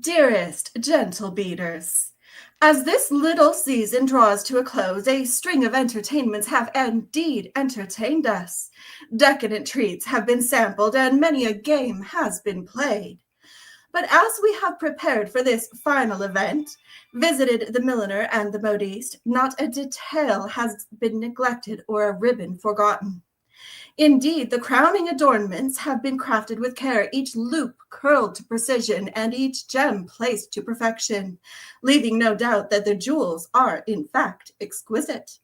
Dearest gentle beaters, as this little season draws to a close, a string of entertainments have indeed entertained us. Decadent treats have been sampled, and many a game has been played. But as we have prepared for this final event, visited the milliner and the modiste, not a detail has been neglected or a ribbon forgotten. Indeed, the crowning adornments have been crafted with care, each loop curled to precision and each gem placed to perfection, leaving no doubt that the jewels are, in fact, exquisite.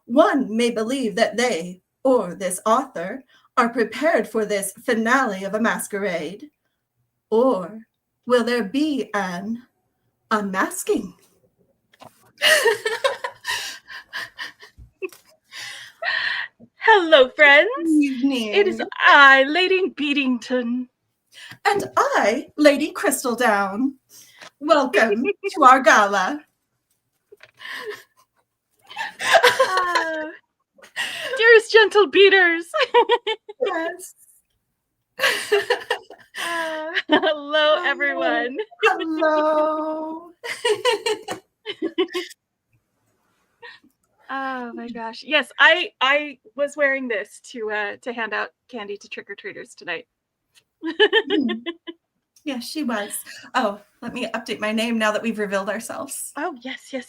One may believe that they, or this author, are prepared for this finale of a masquerade. Or will there be an unmasking? Hello, friends. Evening. It is I, Lady Beadington. And I, Lady Crystaldown. Welcome to our gala. Dearest gentle beaters. Yes. Hello, everyone. Hello. Oh my gosh. Yes, I was wearing this to hand out candy to trick-or-treaters tonight. Yes, she was. Oh, let me update my name now that we've revealed ourselves. Oh, yes. I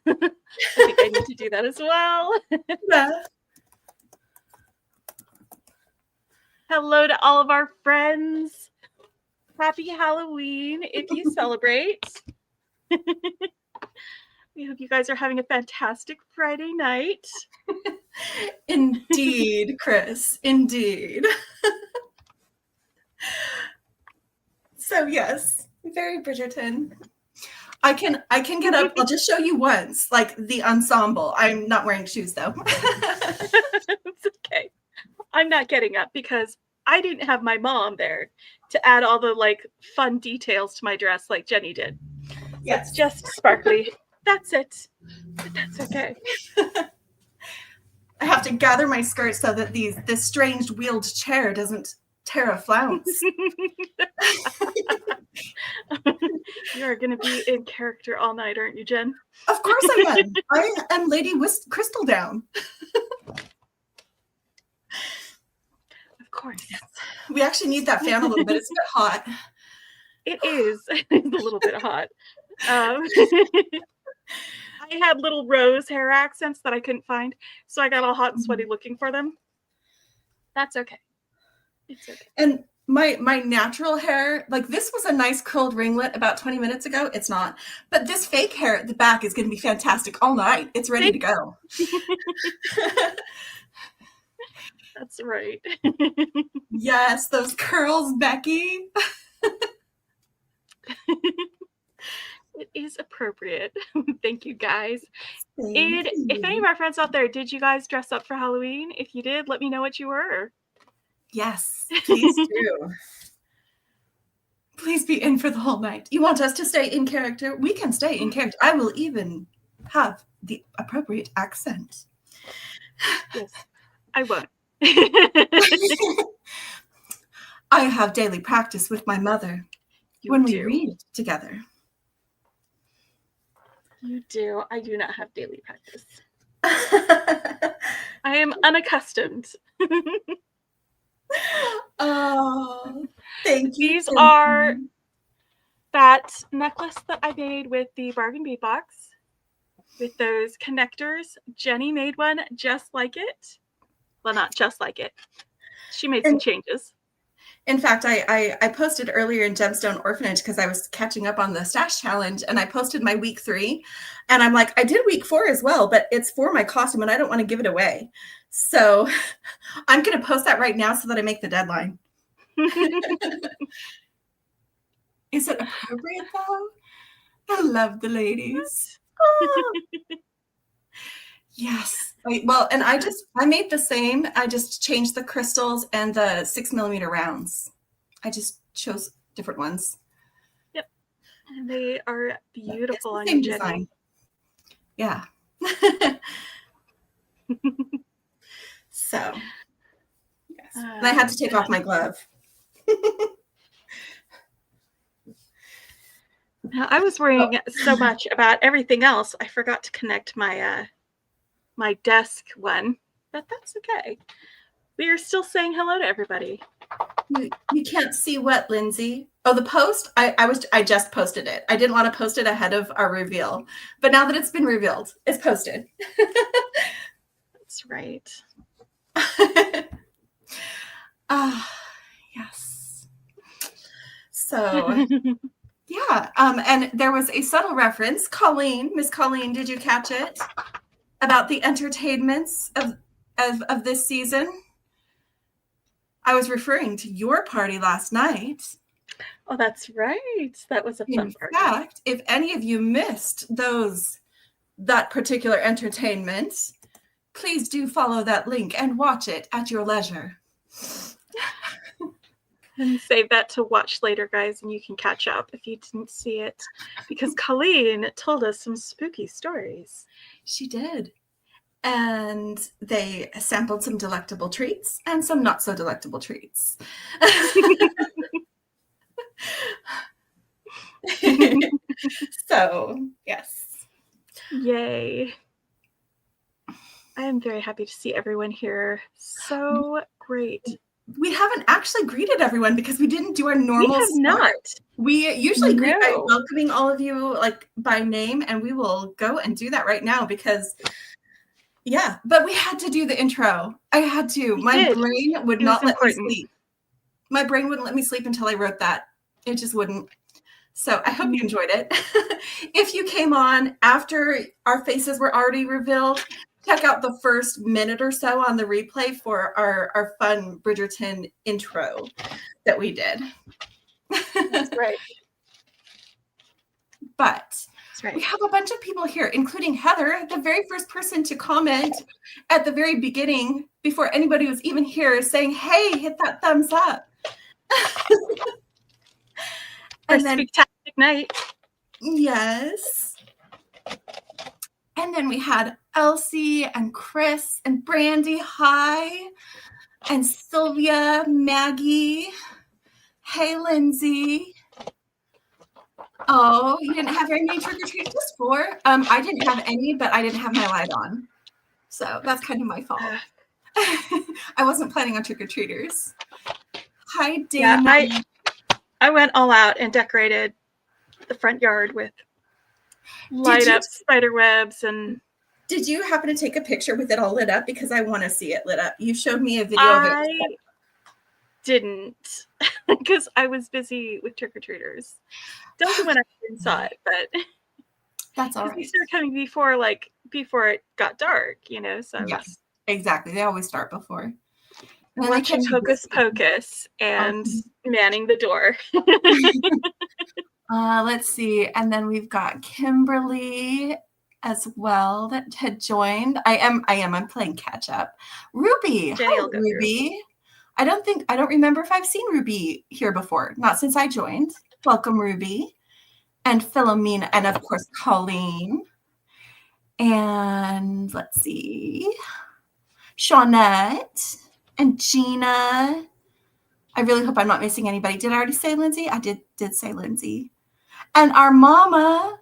think I need to do that as well. Yeah. Hello to all of our friends. Happy Halloween if you celebrate. We hope you guys are having a fantastic Friday night. Indeed, Chris. Indeed. So yes, very Bridgerton. I can get up. I'll just show you once, like the ensemble. I'm not wearing shoes though. It's okay. I'm not getting up because I didn't have my mom there to add all the like fun details to my dress like Jenny did. Yes. It's just sparkly. That's it. But that's okay. I have to gather my skirt so that this strange wheeled chair doesn't tear a flounce. You're going to be in character all night, aren't you, Jen? Of course I am. I am Lady Crystaldown. Of course. Yes. We actually need that fan a little bit. It's a bit hot. It is. It's a little bit hot. I had little rose hair accents that I couldn't find, so I got all hot and sweaty looking for them. That's okay. It's okay. And my natural hair, like this was a nice curled ringlet about 20 minutes ago. It's not. But this fake hair at the back is going to be fantastic all night. It's ready to go. That's right. Yes, those curls, Beki. It is appropriate. Thank you, guys. If any of our friends out there, did you guys dress up for Halloween? If you did, let me know what you were. Yes, please do. Please be in for the whole night. You want us to stay in character? We can stay in character. I will even have the appropriate accent. Yes, I won't. I have daily practice with my mother when we read together. You do. I do not have daily practice. I am unaccustomed. Oh, thank you. These are that necklace that I made with the bargain bead box with those connectors. Jenny made one just like it. Well, not just like it. She made some changes. In fact, I posted earlier in Gemstone Orphanage because I was catching up on the stash challenge, and I posted my week 3, and I'm like, I did week 4 as well, but it's for my costume and I don't want to give it away. So I'm going to post that right now so that I make the deadline. Is it appropriate though? I love the ladies. Oh. Yes. Well, and I made the same. I just changed the crystals and the 6mm rounds. I just chose different ones. Yep. And they are beautiful on your design. Yeah. So, yes. And I had to take off my glove. I was worrying so much about everything else. I forgot to connect my my desk one, but that's okay. We are still saying hello to everybody. You can't see what, Lindsay? Oh, the post? I just posted it. I didn't want to post it ahead of our reveal, but now that it's been revealed, it's posted. That's right. Yes. So yeah, and there was a subtle reference. Miss Colleen, did you catch it? About the entertainments of this season? I was referring to your party last night. Oh, that's right. That was a fun party. In fact, if any of you missed that particular entertainment, please do follow that link and watch it at your leisure. And save that to watch later, guys, and you can catch up if you didn't see it. Because Colleen told us some spooky stories. She did. And they sampled some delectable treats and some not so delectable treats. So, yes. Yay. I am very happy to see everyone here. So great. We haven't actually greeted everyone because we didn't do our normal We have not. We usually greet by welcoming all of you like by name, and we will go and do that right now because yeah, but we had to do the intro. I had to. My brain would not let me sleep. My brain wouldn't let me sleep until I wrote that. It just wouldn't. So I hope you enjoyed it. If you came on after our faces were already revealed, check out the first minute or so on the replay for our fun Bridgerton intro that we did. That's right. But we have a bunch of people here, including Heather, the very first person to comment at the very beginning before anybody was even here, saying, hey, hit that thumbs up. And then Spooktacular night. Yes. And then we had Elsie and Chris and Brandy. Hi. And Sylvia, Maggie. Hey, Lindsay. Oh, you didn't have any trick-or-treats before? I didn't have any, but I didn't have my light on. So that's kind of my fault. I wasn't planning on trick-or-treaters. Hi, Dana. Yeah, I went all out and decorated the front yard with light-up spider webs. And did you happen to take a picture with it all lit up? Because I want to see it lit up. You showed me a video of it. I didn't, because I was busy with trick-or-treaters. Don't know when I even saw it, but that's all right. They started coming before it got dark, you know. So yes, exactly. They always start before. Watching Hocus Pocus and manning the door. Let's see, and then we've got Kimberly as well that had joined. I'm playing catch up. Ruby, hi Ruby. I don't remember if I've seen Ruby here before. Not since I joined. Welcome, Ruby. And Philomena, and of course, Colleen. And let's see, Shawnette and Gina. I really hope I'm not missing anybody. Did I already say Lindsay? I did say Lindsay. And our mama's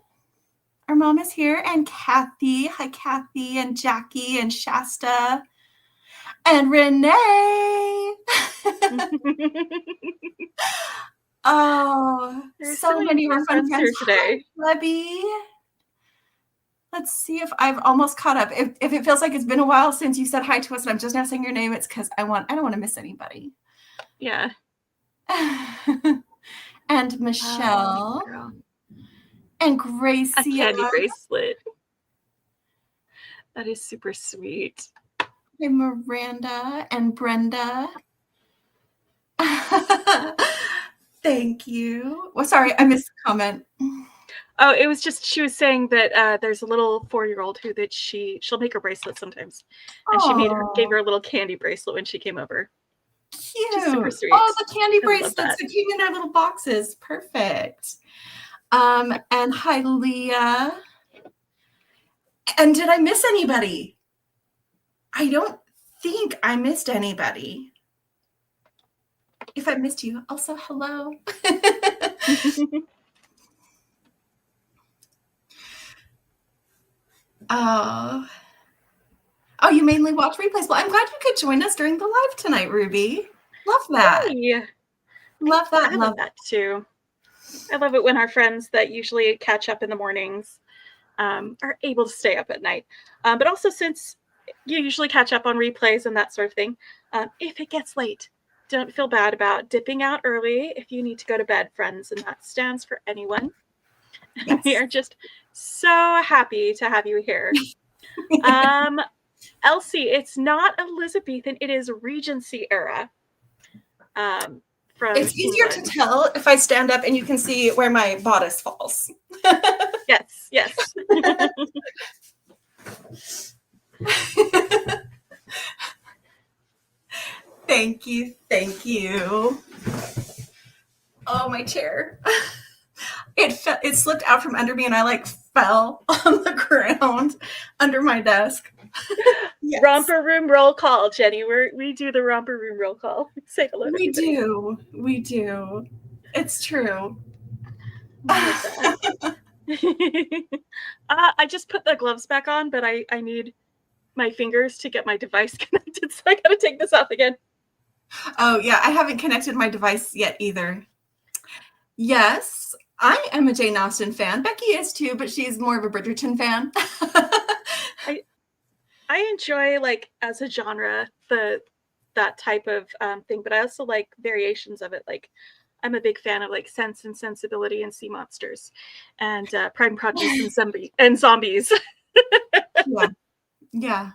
here, and Kathy. Hi, Kathy, and Jackie, and Shasta, and Renee. Oh, there's so many more fun friends today. Lebby. Let's see if I've almost caught up. If it feels like it's been a while since you said hi to us and I'm just now saying your name, it's because I don't want to miss anybody. Yeah. And Michelle. And Gracie. A candy bracelet. That is super sweet. And Miranda and Brenda. Thank you. Well, sorry, I missed the comment. Oh, it was just she was saying that there's a little 4-year-old who that she'll make her bracelet sometimes, and she gave her a little candy bracelet when she came over. Cute. Just super sweet. Oh, the candy bracelets that came in our little boxes. Perfect. And hi, Leah. And did I miss anybody? I don't think I missed anybody. If I missed you, also hello. Oh. Oh, you mainly watch replays. Well, I'm glad you could join us during the live tonight, Ruby. Love that. Hey, Love that. I love that too. I love it when our friends that usually catch up in the mornings are able to stay up at night. But also, since you usually catch up on replays and that sort of thing, if it gets late, don't feel bad about dipping out early if you need to go to bed, friends, and that stands for anyone. Yes. We are just so happy to have you here. Elsie, it's not Elizabethan, it is Regency era. From it's easier England. to tell if I stand up and you can see where my bodice falls. Yes, yes. Thank you. Thank you. Oh, my chair. It slipped out from under me and I like fell on the ground under my desk. Yes. Romper room roll call, Jenny. We do the romper room roll call. Say hello. We do. It's true. I just put the gloves back on, but I need my fingers to get my device connected, so I gotta take this off again. Oh yeah, I haven't connected my device yet either. Yes, I am a Jane Austen fan. Beki is too, but she's more of a Bridgerton fan. I enjoy, like, as a genre, that type of thing, but I also like variations of it. Like, I'm a big fan of like Sense and Sensibility and Sea Monsters, and Pride and Prejudice and zombies. Yeah.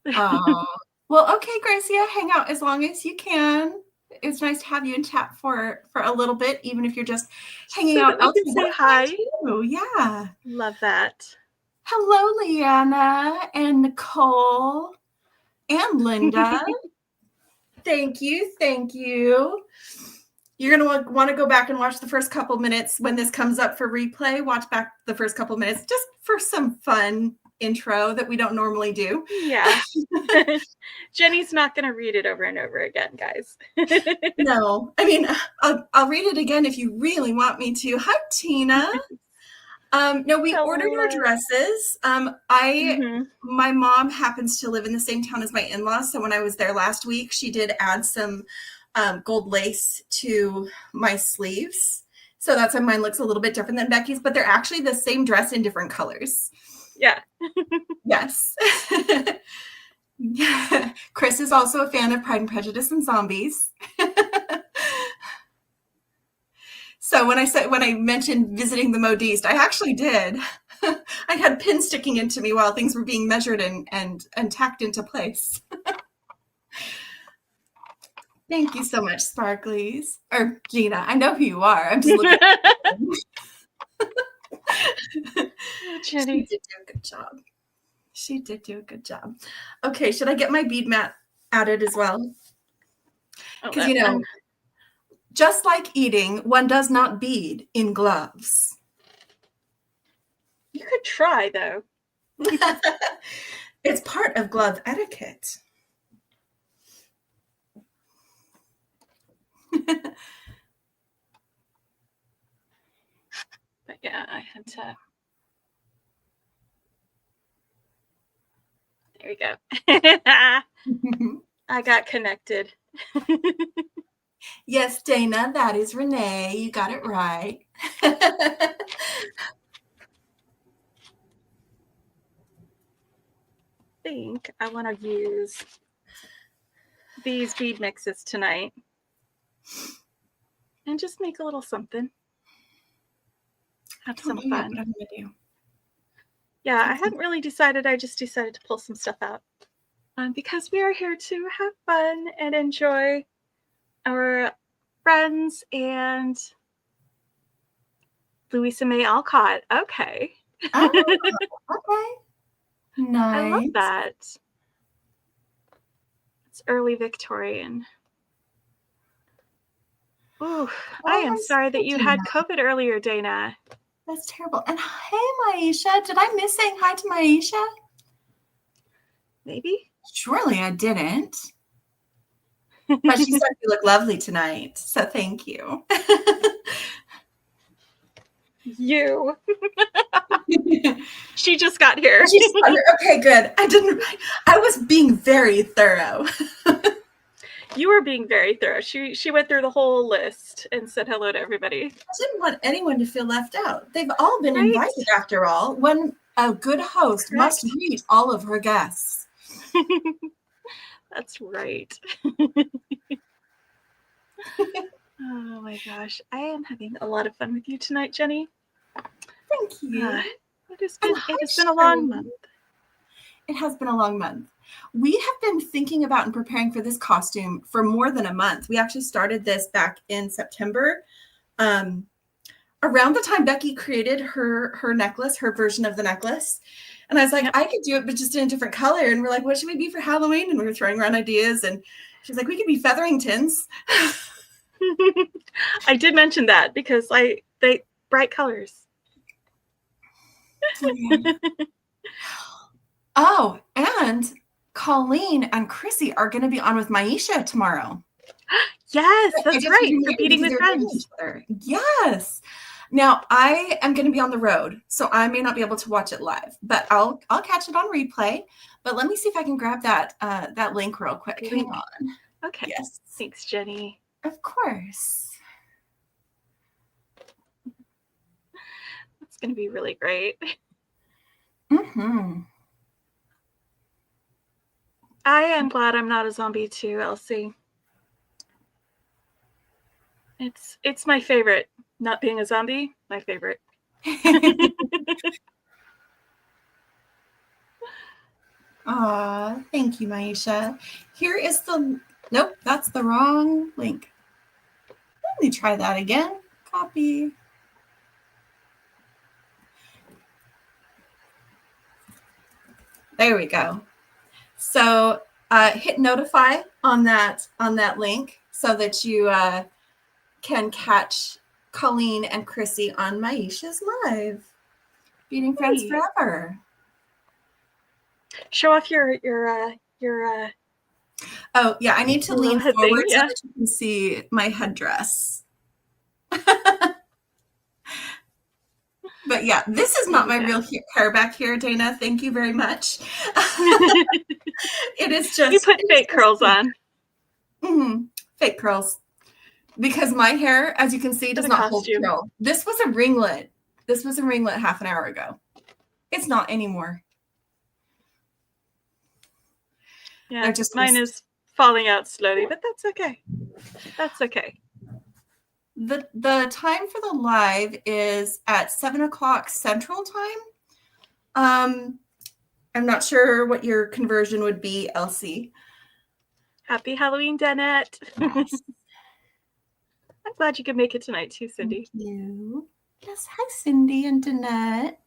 Well, okay, Gracia, hang out as long as you can. It's nice to have you in chat for a little bit, even if you're just hanging so out. That we can say hi. Too. Yeah. Love that. Hello, Leanna and Nicole and Linda. Thank you. Thank you. You're going to want to go back and watch the first couple minutes when this comes up for replay. Watch back the first couple minutes just for some fun intro that we don't normally do. Yeah. Jenny's not going to read it over and over again, guys. No. I mean, I'll read it again if you really want me to. Hi, Tina. No, we ordered our dresses. My mom happens to live in the same town as my in-laws. So when I was there last week, she did add some gold lace to my sleeves. So that's why mine looks a little bit different than Becky's, but they're actually the same dress in different colors. Yeah. Yes. Yeah. Chris is also a fan of Pride and Prejudice and zombies. So when I mentioned visiting the modiste, I actually did. I had pins sticking into me while things were being measured and tacked into place. Thank you so much, Sparklies. Or Gina, I know who you are. I'm just looking at you. Jenny. She did do a good job. She did do a good job. Okay, should I get my bead mat added as well? Because, just like eating, one does not bead in gloves. You could try, though. It's part of glove etiquette. But yeah, I had to. There we go. I got connected. Yes, Dana, that is Renee. You got it right. I think I want to use these bead mixes tonight and just make a little something. Have some fun. What I'm gonna do. Yeah, I hadn't really decided. I just decided to pull some stuff out because we are here to have fun and enjoy our friends and Louisa May Alcott. Okay. Oh, okay. Nice. I love that. It's early Victorian. Ooh, I am sorry that you had COVID earlier, Dana. That's terrible. And hey, Maisha, did I miss saying hi to Maisha? Maybe. Surely I didn't. But she said you look lovely tonight, so thank you. You. She just got here. Okay, good. I was being very thorough. You were being very thorough. She went through the whole list and said hello to everybody. I didn't want anyone to feel left out. They've all been invited after all. When a good host must greet all of her guests. That's right. Oh my gosh. I am having a lot of fun with you tonight, Jenny. Thank you. It has been a long month. It has been a long month. We have been thinking about and preparing for this costume for more than a month. We actually started this back in September. Around the time Becky created her necklace, her version of the necklace. And I was like, I could do it, but just in a different color. And we're like, what should we be for Halloween? And we were throwing around ideas. And she's like, we could be Featheringtons. I did mention that because they bright colors. Oh, and Colleen and Chrissy are going to be on with Maisha tomorrow. Yes, that's right. For Beading with Friends. Yes. Now I am going to be on the road, so I may not be able to watch it live, but I'll catch it on replay. But let me see if I can grab that link real quick. Hang on. Okay. Yes. Thanks, Jenny. Of course. It's going to be really great. Mm-hmm. I am glad I'm not a zombie too, Elsie. It's my favorite. Not being a zombie, my favorite. Aw, thank you, Maisha. Here is nope, that's the wrong link. Let me try that again. Copy. There we go. So hit notify on that link so that you can catch Colleen and Chrissy on Maisha's live. Beading Friends Forever. Show off your Oh yeah, I need to lean forward so that you can see my headdress. But yeah, this is not my real hair back here, Dana. Thank you very much. It is just you put fake curls on. Mm-hmm. Fake curls. Because my hair, as you can see, does not hold curl. This was a ringlet. This was a ringlet half an hour ago. It's not anymore. Yeah, mine is falling out slowly, but that's okay. That's okay. The time for the live is at 7:00 Central Time. I'm not sure what your conversion would be, Elsie. Happy Halloween, Danette. Yes. I'm glad you could make it tonight too, Cindy. Thank you. Yes, hi, Cindy and Danette.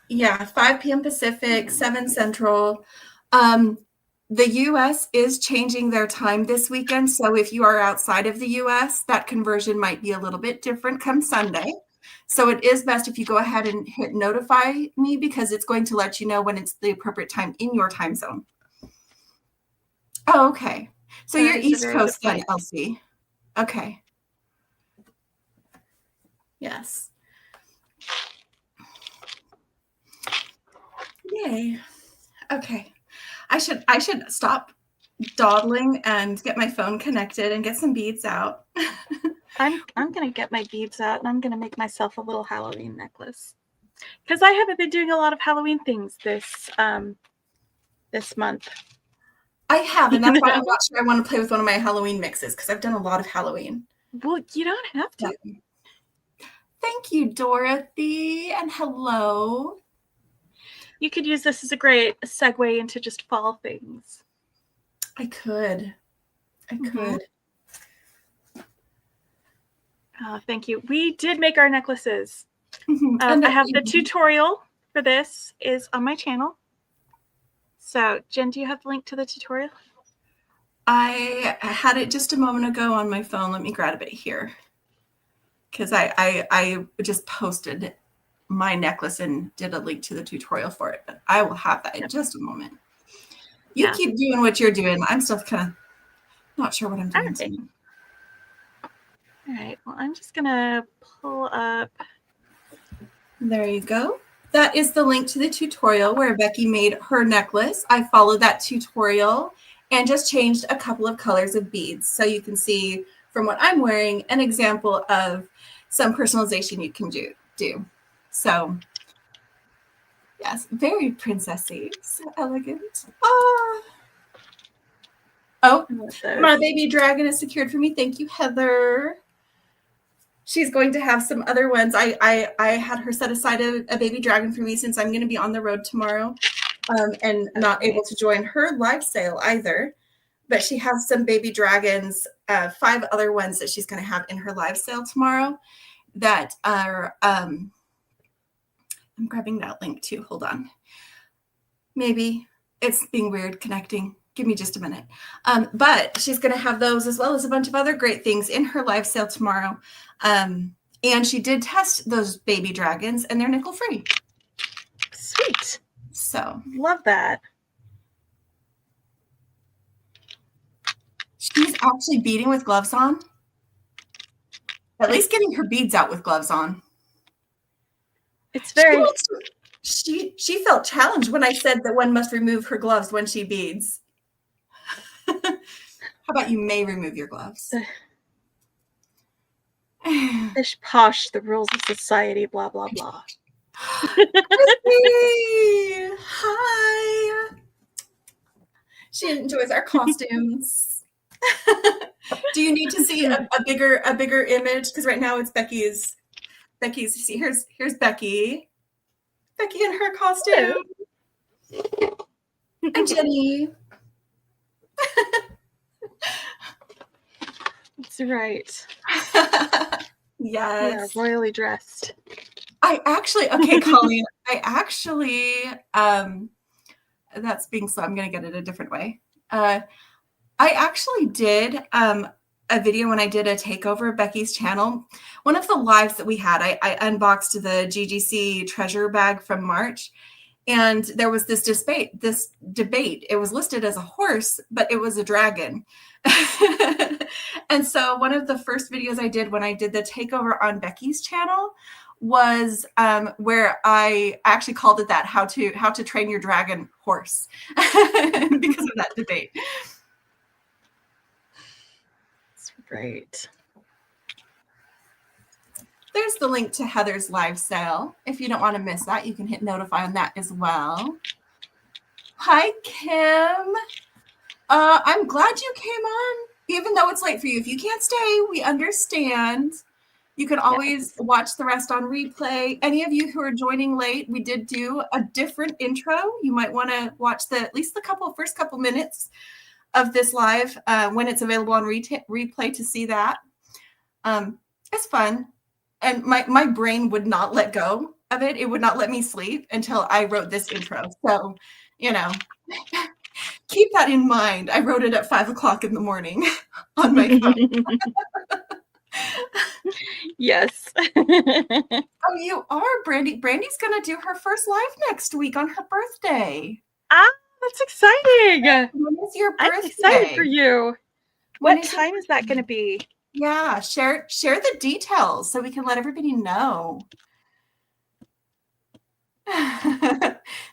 Yeah, 5 p.m. Pacific, 7 Central. The U.S. is changing their time this weekend, so if you are outside of the U.S., that conversion might be a little bit different come Sunday. So it is best if you go ahead and hit notify me because it's going to let you know when it's the appropriate time in your time zone. Oh, okay. So you're East Coast then, Elsie. Okay. Yes. Yay. Okay. I should stop dawdling and get my phone connected and get some beads out. I'm gonna get my beads out and I'm gonna make myself a little Halloween necklace because I haven't been doing a lot of Halloween things this month. I have, and that's why I'm not sure I want to play with one of my Halloween mixes because I've done a lot of Halloween. Well, you don't have to. Yeah. Thank you, Dorothy, and hello. You could use this as a great segue into just fall things. I could. Oh, thank you. We did make our necklaces. I have the tutorial for this is on my channel. So, Jen, do you have the link to the tutorial? I had it just a moment ago on my phone. Let me grab it here. Because I just posted my necklace and did a link to the tutorial for it. But I will have that in just a moment. You keep doing what you're doing. I'm still kind of not sure what I'm doing. All right. Well, I'm just going to pull up. There you go. That is the link to the tutorial where Becky made her necklace. I followed that tutorial and just changed a couple of colors of beads. So you can see from what I'm wearing an example of some personalization you can do. So yes, very princessy, so elegant. Oh, my baby dragon is secured for me. Thank you, Heather. She's going to have some other ones. I had her set aside a baby dragon for me since I'm going to be on the road tomorrow and not able to join her live sale either. But she has some baby dragons, 5 other ones that she's going to have in her live sale tomorrow that are, I'm grabbing that link too. Hold on. Maybe it's being weird connecting. Give me just a minute. But she's going to have those as well as a bunch of other great things in her live sale tomorrow. And she did test those baby dragons and they're nickel free. Sweet. So love that. She's actually beading with gloves on. At least getting her beads out with gloves on. It's very... She felt challenged when I said that one must remove her gloves when she beads. How about you may remove your gloves? Ish posh, the rules of society, blah, blah, blah. Hi. She enjoys our costumes. Do you need to see a bigger image? Because right now it's Becky's. See, here's Becky. Becky in her costume. And Jenny. That's right. Yes. Yeah, royally dressed. Okay, Colleen, that's being slow. I'm going to get it a different way. I actually did a video when I did a takeover of Becky's channel. One of the lives that we had, I unboxed the GGC treasure bag from March. And there was this debate. It was listed as a horse, but it was a dragon. And so one of the first videos I did when I did the takeover on Becky's channel was where I actually called it that, how to train your dragon horse, because of that debate. That's great. There's the link to Heather's live sale. If you don't want to miss that, you can hit notify on that as well. Hi, Kim. I'm glad you came on, even though it's late for you. If you can't stay, we understand. You can always watch the rest on replay. Any of you who are joining late, we did do a different intro. You might want to watch at least the first couple minutes of this live when it's available on replay to see that. It's fun. And my brain would not let go of it. It would not let me sleep until I wrote this intro. So, keep that in mind. I wrote it at 5 o'clock in the morning on my phone. Yes. Oh, you are, Brandy. Brandy's going to do her first live next week on her birthday. That's exciting. When is your birthday? I'm excited for you. What time is that going to be? Yeah, share the details so we can let everybody know.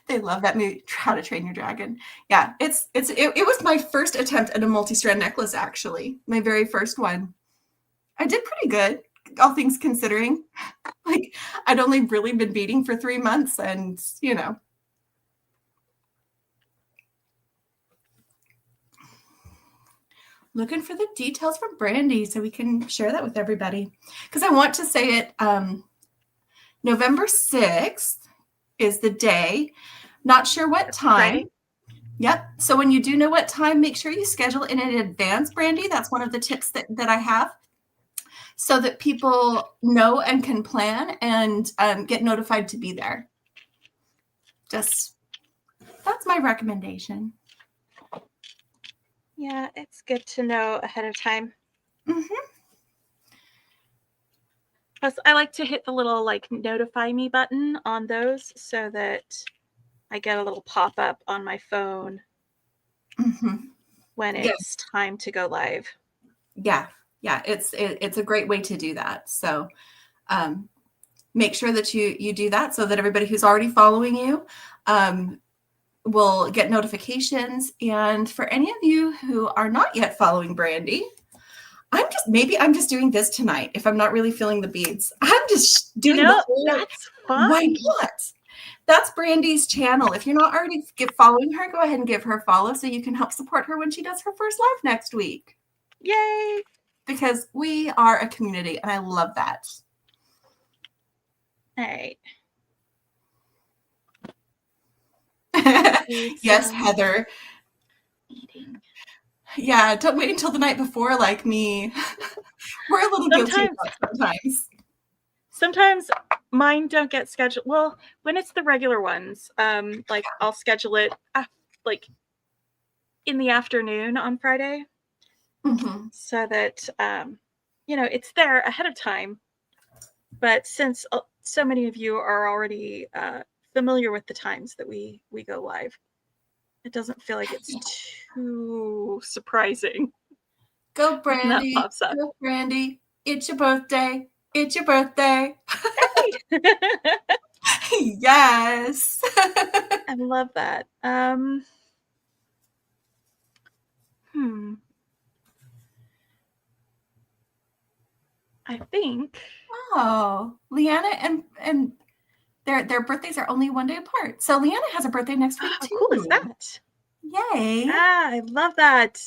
They love that movie, How to Train Your Dragon. Yeah, it was my first attempt at a multi-strand necklace, actually. My very first one. I did pretty good, all things considering. Like, I'd only really been beading for 3 months and, looking for the details from Brandy so we can share that with everybody. Because I want to say it, November 6th is the day. Not sure what time. Right. Yep. So when you do know what time, make sure you schedule in advance, Brandy. That's one of the tips that I have so that people know and can plan and get notified to be there. That's my recommendation. Yeah, it's good to know ahead of time. Plus, I like to hit the little notify me button on those so that I get a little pop-up on my phone when it's time to go live. Yeah, Yeah, it's a great way to do that. So make sure that you do that so that everybody who's already following you will get notifications. And for any of you who are not yet following Brandy, I'm just doing this tonight. If I'm not really feeling the beads, I'm just doing the whole. That's fine. Why not? That's Brandy's channel. If you're not already following her, go ahead and give her a follow so you can help support her when she does her first live next week. Yay! Because we are a community, and I love that. All right. Yes, Heather. Beading. Yeah, don't wait until the night before like me. We're a little guilty of that sometimes. Sometimes mine don't get scheduled. Well, when it's the regular ones, like I'll schedule it like in the afternoon on Friday, so that it's there ahead of time. But since so many of you are already familiar with the times that we go live, it doesn't feel like it's too surprising. Go Brandy! That pops up. Go Brandy! It's your birthday! It's your birthday! Yes! I love that. I think. Oh, Leanna and their birthdays are only one day apart. So Leanna has a birthday next week too. How cool is that? Yay! I love that.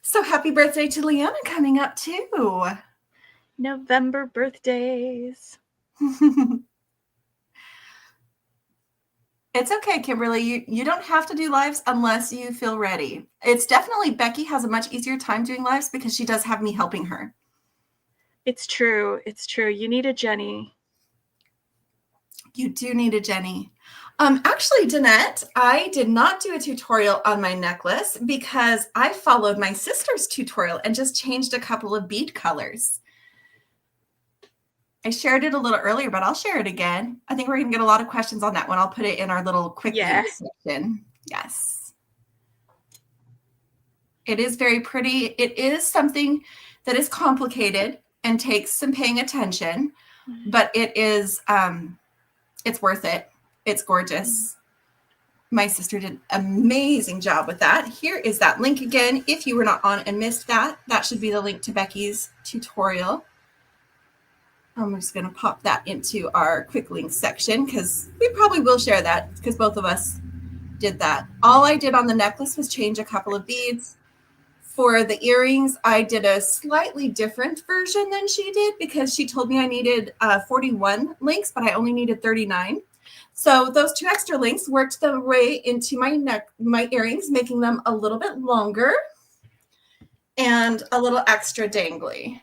So happy birthday to Leanna coming up too. November birthdays. It's okay, Kimberly. You don't have to do lives unless you feel ready. It's definitely Becky has a much easier time doing lives because she does have me helping her. It's true. It's true. You need a Jenny. You do need a Jenny. Actually, Danette, I did not do a tutorial on my necklace because I followed my sister's tutorial and just changed a couple of bead colors. I shared it a little earlier, but I'll share it again. I think we're going to get a lot of questions on that one. I'll put it in our little quick link section. Yes. It is very pretty. It is something that is complicated and takes some paying attention, but it is, it's worth it. It's gorgeous. My sister did an amazing job with that. Here is that link again. If you were not on and missed that, that should be the link to Becky's tutorial. I'm just going to pop that into our quick links section because we probably will share that because both of us did that. All I did on the necklace was change a couple of beads. For the earrings, I did a slightly different version than she did because she told me I needed 41 links, but I only needed 39. So those 2 extra links worked their way into my earrings, making them a little bit longer and a little extra dangly.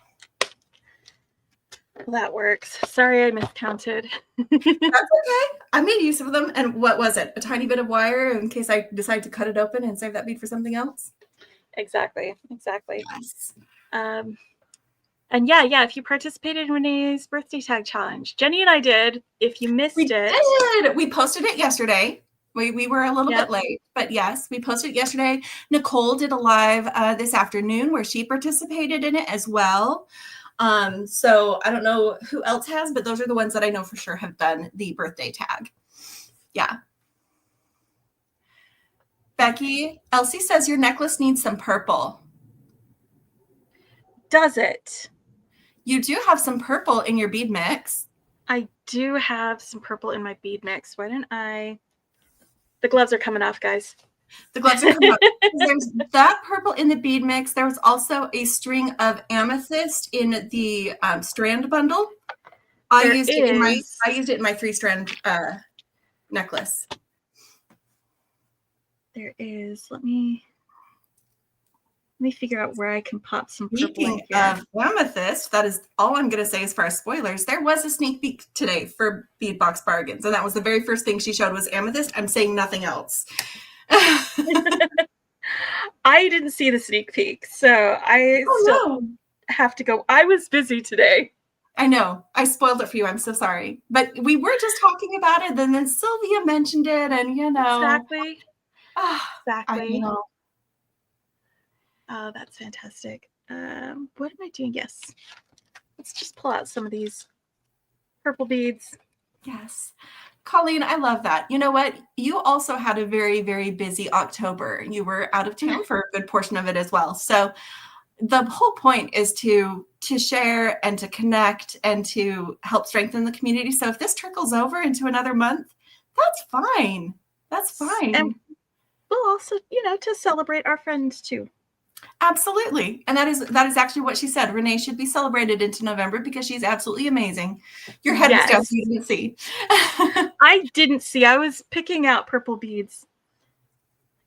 Well, that works. Sorry I miscounted. That's okay. I made use of them. And what was it? A tiny bit of wire in case I decide to cut it open and save that bead for something else? Exactly. Yes. And yeah, if you participated in Renee's birthday tag challenge, Jenny and I did. If you missed it. We posted it yesterday. We were a little bit late, but yes, we posted it yesterday. Nicole did a live this afternoon where she participated in it as well. So I don't know who else has, but those are the ones that I know for sure have done the birthday tag. Yeah. Becky, Elsie says your necklace needs some purple. Does it? You do have some purple in your bead mix. I do have some purple in my bead mix. Why didn't I? The gloves are coming off, guys. The gloves are coming off. There's that purple in the bead mix. There was also a string of amethyst in the strand bundle. I used it in my 3-strand necklace. There is. Let me figure out where I can pop some purple Speaking in here. of amethyst, that is all I'm going to say as far as spoilers. There was a sneak peek today for Beadbox Bargains, and that was the very first thing she showed was amethyst. I'm saying nothing else. I didn't see the sneak peek, so I still have to go. I was busy today. I know. I spoiled it for you. I'm so sorry. But we were just talking about it, and then Sylvia mentioned it, and Exactly. I know. Oh, that's fantastic. what am I doing? Yes. Let's just pull out some of these purple beads. Yes. Colleen, I love that. You know what? You also had a very, very busy October. You were out of town for a good portion of it as well. So the whole point is to share and to connect and to help strengthen the community. So if this trickles over into another month, that's fine. That's fine. And we'll also, to celebrate our friends too. Absolutely. And that is actually what she said. Renee should be celebrated into November because she's absolutely amazing. Your head was down, so you didn't see. I didn't see. I was picking out purple beads.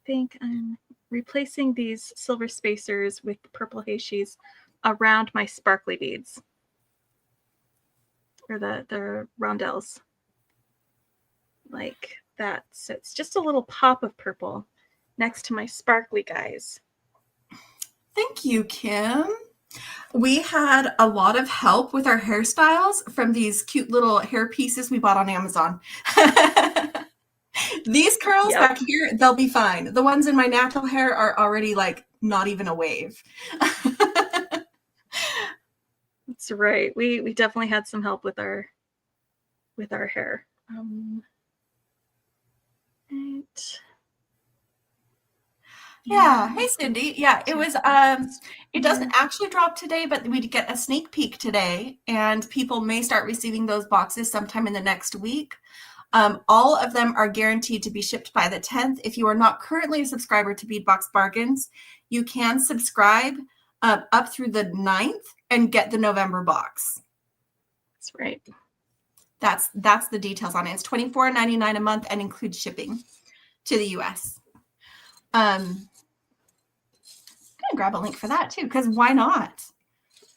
I think I'm replacing these silver spacers with purple Heishis around my sparkly beads. Or the rondelles. Like that. So it's just a little pop of purple next to my sparkly guys. Thank you, Kim. We had a lot of help with our hairstyles from these cute little hair pieces we bought on Amazon. These curls back here, they'll be fine. The ones in my natural hair are already like not even a wave. That's right. We definitely had some help with our hair. Yeah. Hey, Cindy. Yeah, it was, it doesn't actually drop today, but we get a sneak peek today, and people may start receiving those boxes sometime in the next week. All of them are guaranteed to be shipped by the 10th. If you are not currently a subscriber to Beadbox Bargains, you can subscribe up through the 9th and get the November box. That's right. That's the details on it. It's $24.99 a month and includes shipping to the US. I'm gonna grab a link for that too, because why not?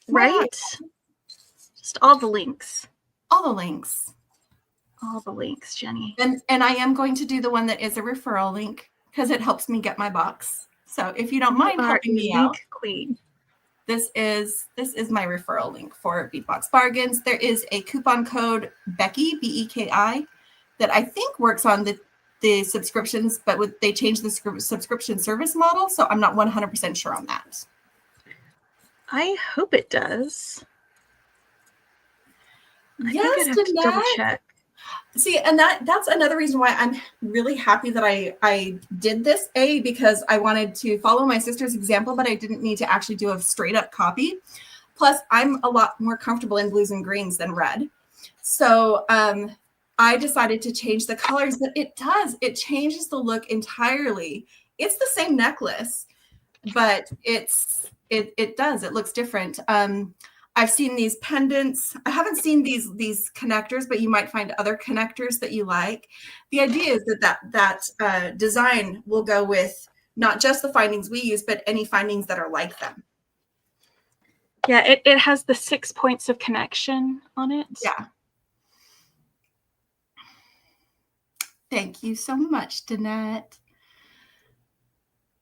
Right? Just all the links. All the links. All the links, Jenny. And I am going to do the one that is a referral link because it helps me get my box. So if you don't mind helping me out, queen. This is my referral link for Beadbox Bargains. There is a coupon code Beki, Beki, that I think works on the subscriptions, but they changed the subscription service model, so I'm not 100% sure on that. I hope it does. I think I'd have to double check. See, and that's another reason why I'm really happy that I did this, because I wanted to follow my sister's example, but I didn't need to actually do a straight up copy. Plus, I'm a lot more comfortable in blues and greens than red. So I decided to change the colors, but it changes the look entirely. It's the same necklace, but it looks different. I've seen these pendants. I haven't seen these connectors, but you might find other connectors that you like. The idea is that design will go with not just the findings we use, but any findings that are like them. Yeah, it has the 6 points of connection on it. Yeah. Thank you so much, Danette.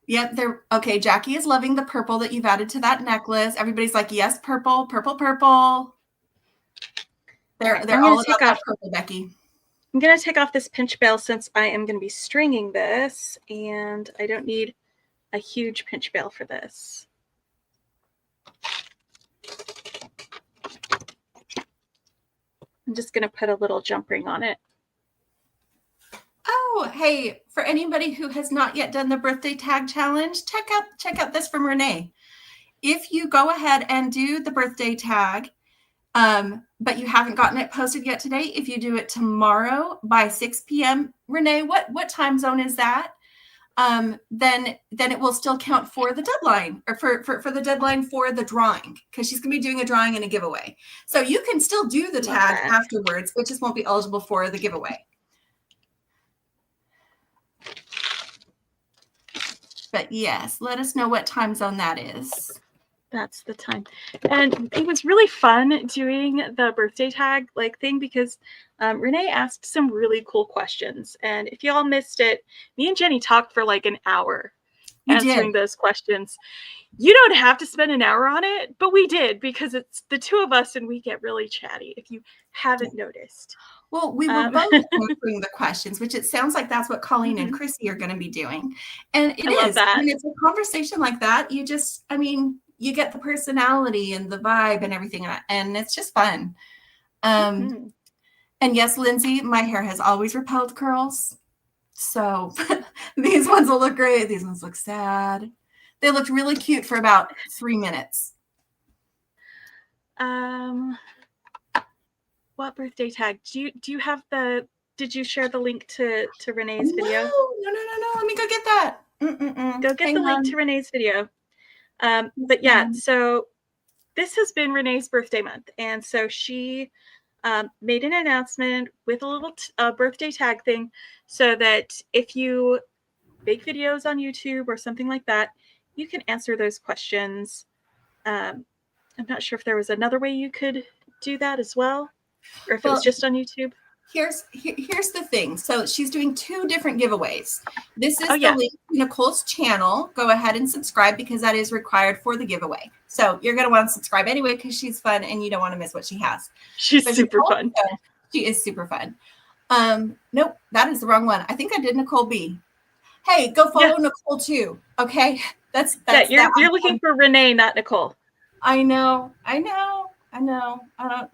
Yep, okay. Jackie is loving the purple that you've added to that necklace. Everybody's like, yes, purple, purple, purple. They're all about that purple, Becky. I'm going to take off this pinch bail since I am going to be stringing this, and I don't need a huge pinch bail for this. I'm just going to put a little jump ring on it. Oh, hey, for anybody who has not yet done the birthday tag challenge, check out this from Renee. If you go ahead and do the birthday tag, but you haven't gotten it posted yet today, if you do it tomorrow by 6 p.m., Renee, what time zone is that? Then it will still count for the deadline, or for the deadline for the drawing, because she's going to be doing a drawing and a giveaway. So you can still do the tag afterwards, but just won't be eligible for the giveaway. But yes, let us know what time zone that is. That's the time. And it was really fun doing the birthday tag thing because Renee asked some really cool questions. And if y'all missed it, me and Jenny talked for an hour answering those questions. You don't have to spend an hour on it, but we did because it's the two of us and we get really chatty if you haven't noticed. Well, we were both answering the questions, which it sounds like that's what Colleen and Chrissy are going to be doing. And it is. That. When it's a conversation like that, you just, you get the personality and the vibe and everything, and it's just fun. And yes, Lindsay, my hair has always repelled curls. So these ones will look great. These ones look sad. They looked really cute for about 3 minutes. What birthday tag? Do you have did you share the link to Renee's video? No. Let me go get that. Go get the link to Renee's video. But yeah, so this has been Renee's birthday month. And so she made an announcement with a little birthday tag thing so that if you make videos on YouTube or something like that, you can answer those questions. I'm not sure if there was another way you could do that as well, or if it was just on YouTube. Here's the thing. So she's doing 2 different giveaways. This is the link to Nicole's channel. Go ahead and subscribe because that is required for the giveaway. So you're going to want to subscribe anyway because she's fun and you don't want to miss what she has. She's super fun. She is super fun. Nope, that is the wrong one. I think I did Nicole B. Hey, go follow Nicole too. Okay, that's you're looking for Renee, not Nicole. I know.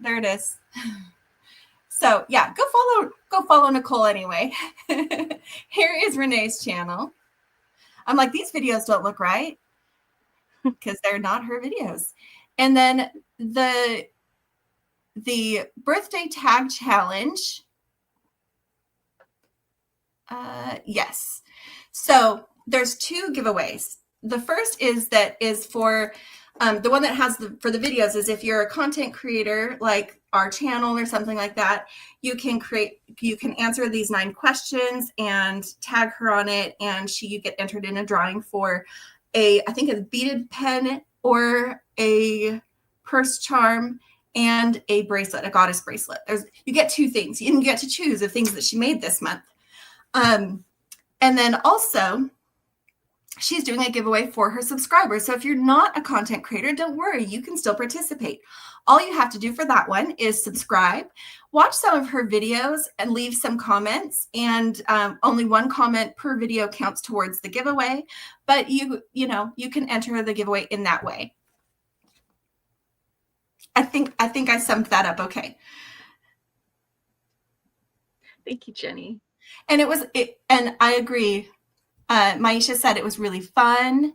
There it is. So yeah, go follow Nicole anyway. Here is Renee's channel. I'm like, these videos don't look right because they're not her videos. And then the birthday tag challenge. Yes. So there's 2 giveaways. The first is for the one that has for the videos is if you're a content creator like our channel or something like that, you can answer these 9 questions and tag her on it, and you get entered in a drawing for I think a beaded pen or a purse charm and a bracelet, a goddess bracelet. You get 2 things. You can get to choose the things that she made this month. And then also she's doing a giveaway for her subscribers. So if you're not a content creator, don't worry, you can still participate. All you have to do for that one is subscribe, watch some of her videos, and leave some comments. And only 1 comment per video counts towards the giveaway. But you can enter the giveaway in that way. I think I summed that up okay. Thank you, Jenny. And and I agree. Maisha said it was really fun.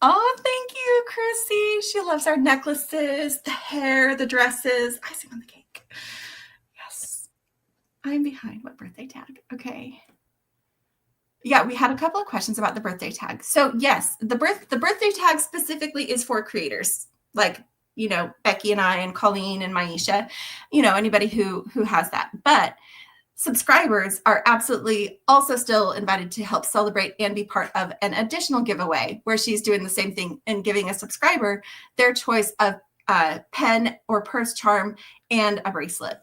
Oh, thank you, Chrissy. She loves our necklaces, the hair, the dresses. Icing on the cake. Yes. I'm behind. What birthday tag? Okay. Yeah, we had a couple of questions about the birthday tag. So yes, the birthday tag specifically is for creators like, Beki and I and Colleen and Maisha, anybody who has that. But subscribers are absolutely also still invited to help celebrate and be part of an additional giveaway where she's doing the same thing and giving a subscriber their choice of a pen or purse charm and a bracelet.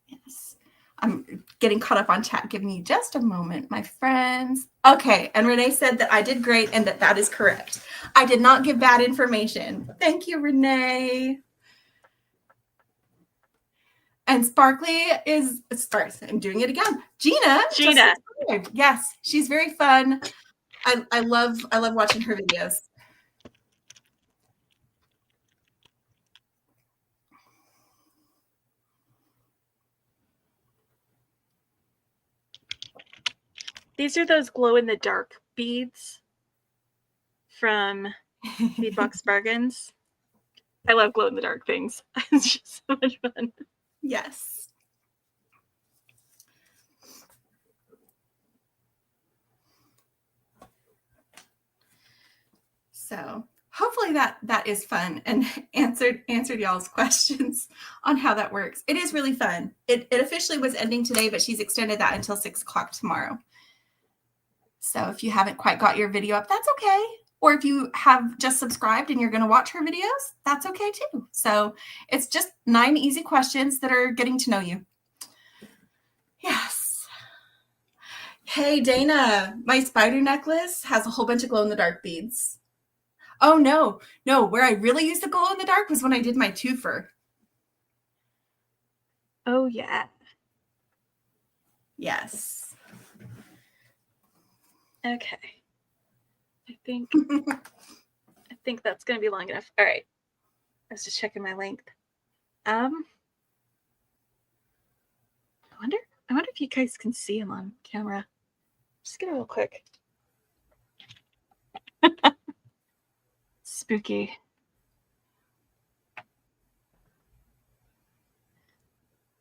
Yes. I'm getting caught up on chat. Give me just a moment, my friends. Okay. And Renee said that I did great and that is correct. I did not give bad information. Thank you, Renee. And Sparkly I'm doing it again. Gina. Yes. She's very fun. I love watching her videos. These are those glow-in-the-dark beads from Beadbox Bargains. I love glow-in-the-dark things. It's just so much fun. Yes. So hopefully that is fun and answered y'all's questions on how that works. It is really fun. It officially was ending today, but she's extended that until 6:00 tomorrow. So if you haven't quite got your video up, that's okay. Or if you have just subscribed and you're going to watch her videos, that's okay too. So it's just 9 easy questions that are getting to know you. Yes. Hey, Dana, my spider necklace has a whole bunch of glow-in-the-dark beads. Oh, no. No, where I really used the glow in the dark was when I did my twofer. Oh, yeah. Yes. Okay. I think that's going to be long enough. All right. I was just checking my length. I wonder if you guys can see him on camera. Just get it real quick. Spooky.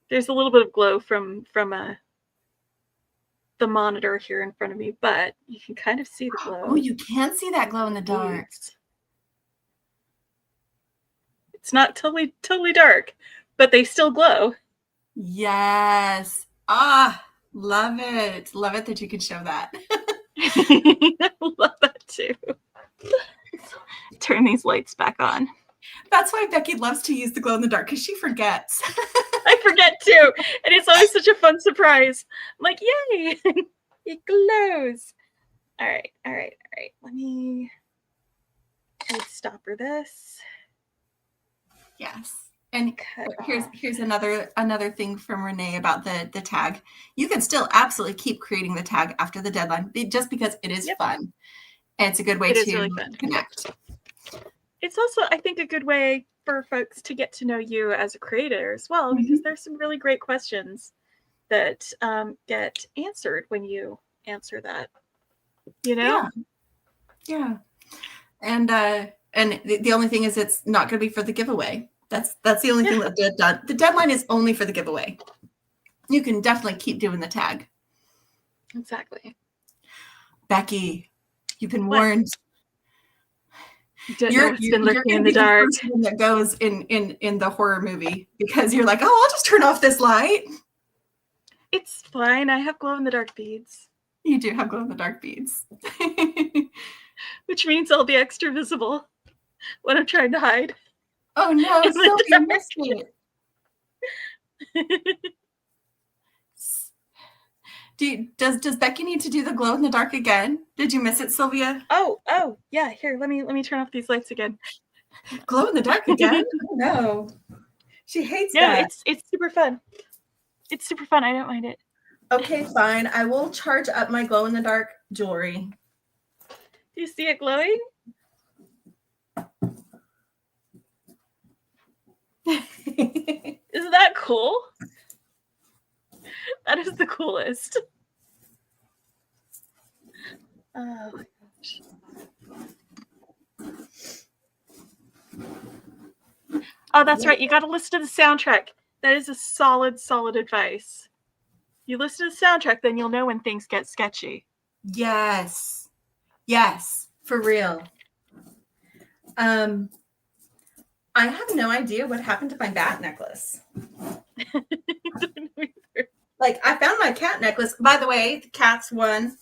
There's a little bit of glow from the monitor here in front of me, but you can kind of see the glow. Oh, you can see that glow in the dark. It's not totally dark, but they still glow. Yes. Ah, love it. Love it that you could show that. I love that too. Turn these lights back on. That's why Becky loves to use the glow in the dark, because she forgets. I forget too. And it's always such a fun surprise. I'm like, yay! It glows. All right. Let me stopper this. Yes. And here's another thing from Renee about the tag. You can still absolutely keep creating the tag after the deadline, just because it is fun. And it's a good way to really connect. It's also, I think, a good way for folks to get to know you as a creator as well, because there's some really great questions that get answered when you answer that. You know? Yeah. And the only thing is, it's not going to be for the giveaway. That's the only thing that the deadline is only for the giveaway. You can definitely keep doing the tag. Exactly. Becky, you've been warned. You're going to be the person that goes in the horror movie, because you're like, oh, I'll just turn off this light. It's fine. I have glow in the dark beads. You do have glow in the dark beads. Which means I'll be extra visible when I'm trying to hide. Oh no, Sylvia, you missed it. Does Becky need to do the glow in the dark again? Did you miss it, Sylvia? Oh yeah. Here, let me turn off these lights again. Glow in the dark again? Oh no. She hates that. No, it's super fun. It's super fun. I don't mind it. Okay, fine. I will charge up my glow in the dark jewelry. Do you see it glowing? Isn't that cool? That is the coolest. Oh my gosh. Oh, that's right. You got to listen to the soundtrack. That is a solid advice. You listen to the soundtrack, then you'll know when things get sketchy. Yes, for real. I have no idea what happened to my bat necklace. Like, I found my cat necklace. By the way, the cats won.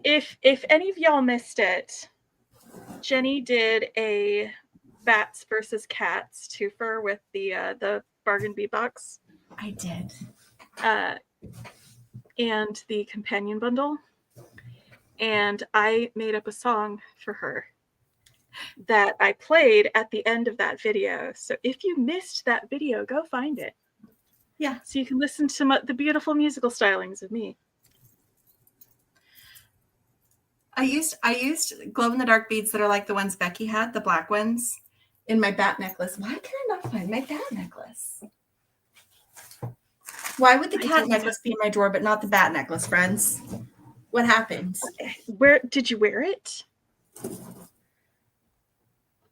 If any of y'all missed it, Jenny did a bats versus cats twofer with the bargain bead box. I did. And the companion bundle. And I made up a song for her that I played at the end of that video. So if you missed that video, go find it. Yeah. So you can listen to the beautiful musical stylings of me. I used glow in the dark beads that are like the ones Becky had, the black ones, in my bat necklace. Why can I not find my bat necklace? Why would the cat necklace be in my drawer but not the bat necklace, friends? What happened? Where did you wear it?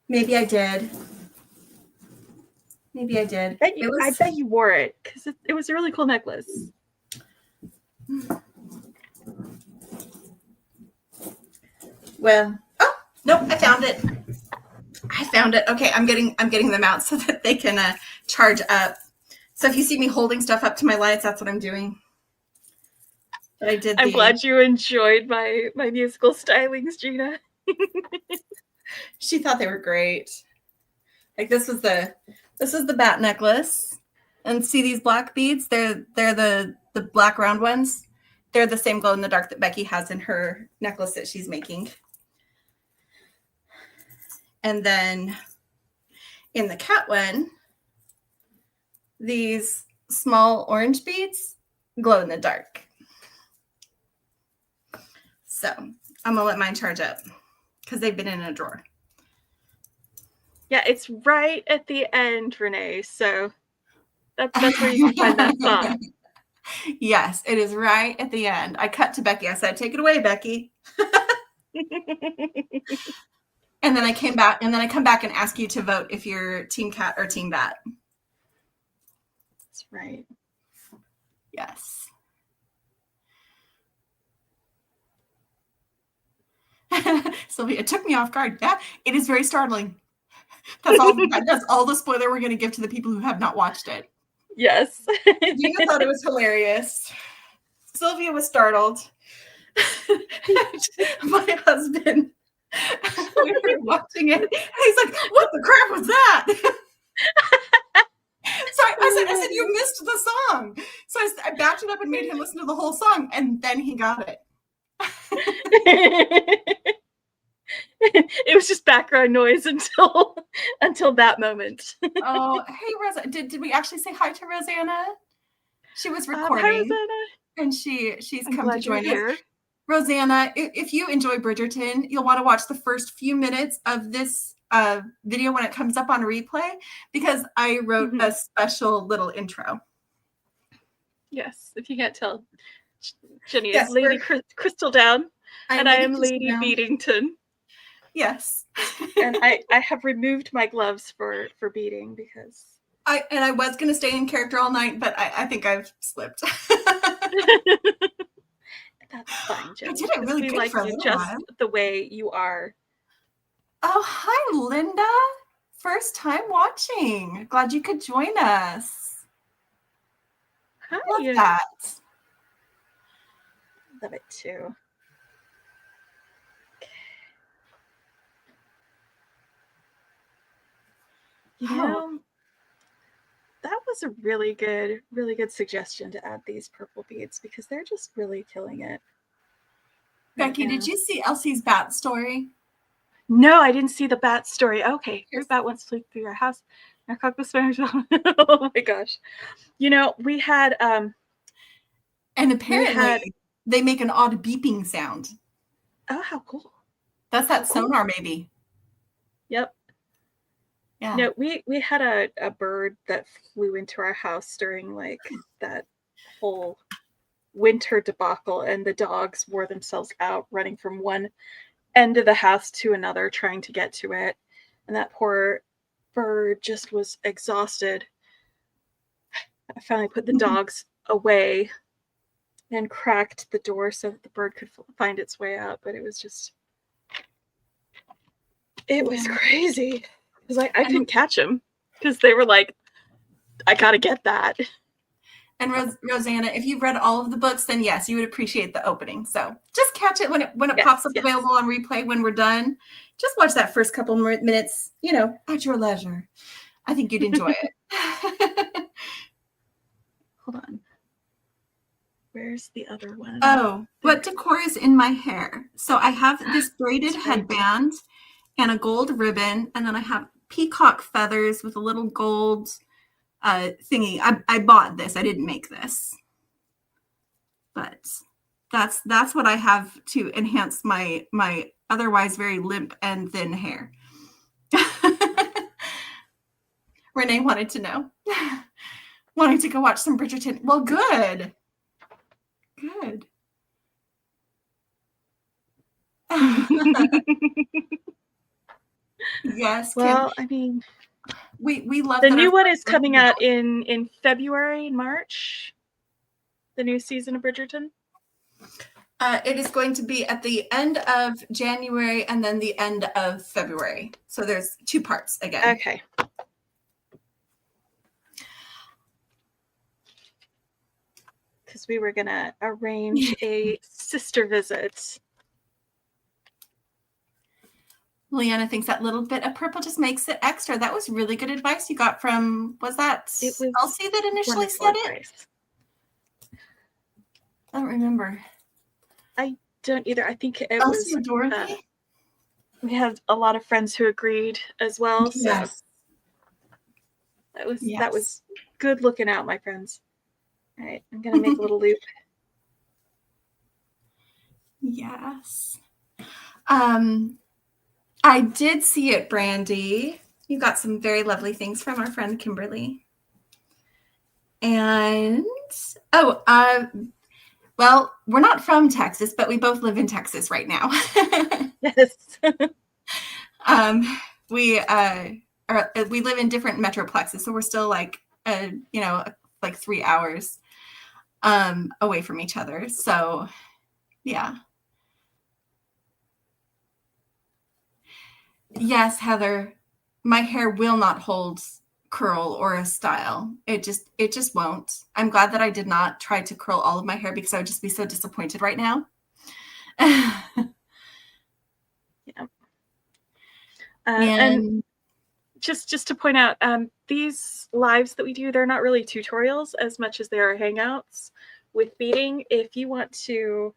Maybe I did. I bet you wore it, because it was a really cool necklace. Well, oh nope, I found it. Okay, I'm getting them out so that they can charge up. So if you see me holding stuff up to my lights, that's what I'm doing. But I'm glad you enjoyed my musical stylings, Gina. She thought they were great. Like, this is the bat necklace, and see these black beads? They're the black round ones. They're the same glow in the dark that Becky has in her necklace that she's making. And then in the cat one, these small orange beads glow in the dark. So I'm gonna let mine charge up because they've been in a drawer. Yeah, it's right at the end, Renee. So that's where you can find that song. Yes, it is right at the end. I cut to Becky. I said, "Take it away, Becky." And then I came back, and then I come back and ask you to vote if you're Team Cat or Team Bat. That's right. Yes. Sylvia, it took me off guard. Yeah, it is very startling. That's all the spoiler we're going to give to the people who have not watched it. Yes. Gina thought it was hilarious. Sylvia was startled. My husband, we were watching it, and he's like, "What the crap was that?" So I said, "You missed the song." So I backed it up and made him listen to the whole song, and then he got it. It was just background noise until that moment. Oh, hey, Rosa. Did we actually say hi to Rosanna? She was recording. Hi, Rosanna. And she's I'm come glad to join you're us. here. Rosanna, if you enjoy Bridgerton, you'll want to watch the first few minutes of this video when it comes up on replay, because I wrote a special little intro. Yes, if you can't tell, Jenny is Lady Crystal Down, and I am Lady Beadington. Yes. And I have removed my gloves for beading because I was going to stay in character all night, but I think I've slipped. That's fine, Jenny. I did it really good for a little just while. The way you are. Oh, hi, Linda. First time watching. Glad you could join us. Hi. Love that. Love it too. You know, that was a really good suggestion to add these purple beads because they're just really killing it. Becky, did you see Elsie's bat story? No, I didn't see the bat story. Okay, your bat once flew through your house. Oh my gosh. You know, we had and apparently they make an odd beeping sound. Oh, how cool. That's that sonar, maybe. Yep. Yeah. No, we had a bird that flew into our house during like that whole winter debacle, and the dogs wore themselves out running from one end of the house to another trying to get to it, and that poor bird just was exhausted. I finally put the dogs away and cracked the door so that the bird could find its way out, but it was crazy because I couldn't catch him because they were like, I gotta get that. And Rosanna, if you've read all of the books, then yes, you would appreciate the opening. So just catch it when it pops up available on replay when we're done. Just watch that first couple minutes, at your leisure. I think you'd enjoy it. Hold on. Where's the other one? Oh, what decor is in my hair? So I have this braided headband and a gold ribbon, and then I have peacock feathers with a little gold thingy. I bought this. I didn't make this, but that's what I have to enhance my otherwise very limp and thin hair. Renee wanted to know. Wanting to go watch some Bridgerton. Well, good. Good. Yes. Well, I mean, we love the new one is coming out in February, March. The new season of Bridgerton. It is going to be at the end of January and then the end of February. So there's 2 parts again. Okay. Because we were gonna arrange a sister visit. Leanna thinks that little bit of purple just makes it extra. That was really good advice you got from, was Elsie that initially said it? I don't remember. I don't either. I think it Elsie was or Dorothy? we had a lot of friends who agreed as well. So Yes. that was good looking out, my friends. All right, I'm gonna make a little loop. Yes. I did see it, Brandy. You got some very lovely things from our friend Kimberly. And well, we're not from Texas, but we both live in Texas right now. Yes. We live in different metroplexes, so we're still like 3 hours away from each other. So yeah. Yes, Heather, my hair will not hold curl or a style. It just won't. I'm glad that I did not try to curl all of my hair because I would just be so disappointed right now. Yeah. And And just to point out, these lives that we do, they're not really tutorials as much as they are hangouts with beading. If you want to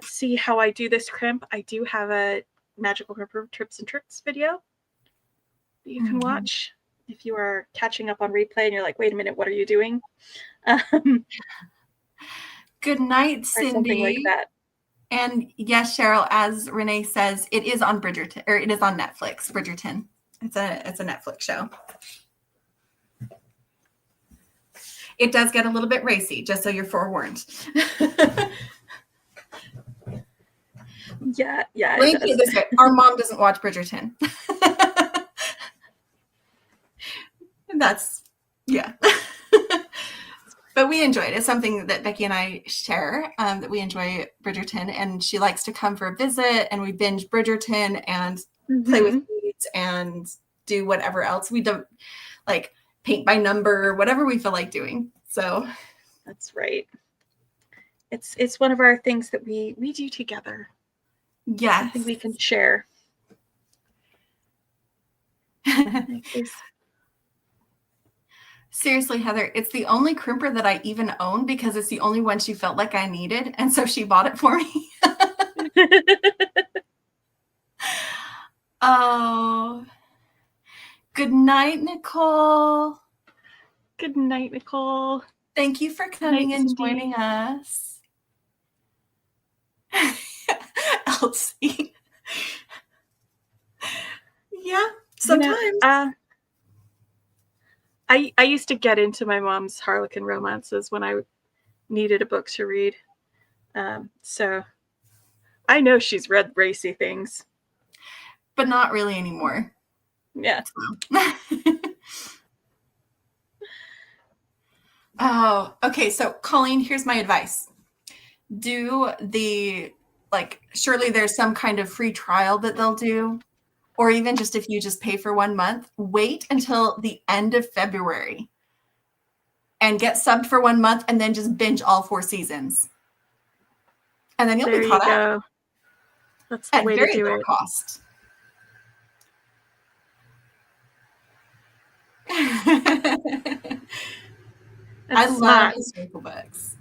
see how I do this crimp, I do have a magical crimper tips and tricks video that you can watch if you are catching up on replay and you're like, wait a minute, what are you doing? Good night, or Cindy. something like that. And yes, Cheryl, as Renee says, it is on Bridgerton, or it is on Netflix. Bridgerton. It's a Netflix show. It does get a little bit racy, just so you're forewarned. Yeah. Let me put it this way: our mom doesn't watch Bridgerton. That's yeah. But we enjoy it. It's something that Becky and I share, that we enjoy Bridgerton, and she likes to come for a visit, and we binge Bridgerton and play with beads and do whatever else. We don't like paint by number, whatever we feel like doing. So that's right. It's one of our things that we do together. Yes. Something we can share. Seriously, Heather, it's the only crimper that I even own because it's the only one she felt like I needed. And so she bought it for me. Oh, good night, Nicole. Good night, Nicole. Thank you for coming and joining us. Elsie. Yeah, sometimes. I used to get into my mom's Harlequin romances when I needed a book to read. So I know she's read racy things. But not really anymore. Yeah. Oh, okay. So Colleen, here's my advice. Surely there's some kind of free trial that they'll do. Or even just if you just pay for 1 month, wait until the end of February and get subbed for 1 month and then just binge all 4 seasons. And then you'll be caught up. That's the way to do it. At very low cost. I love historical books.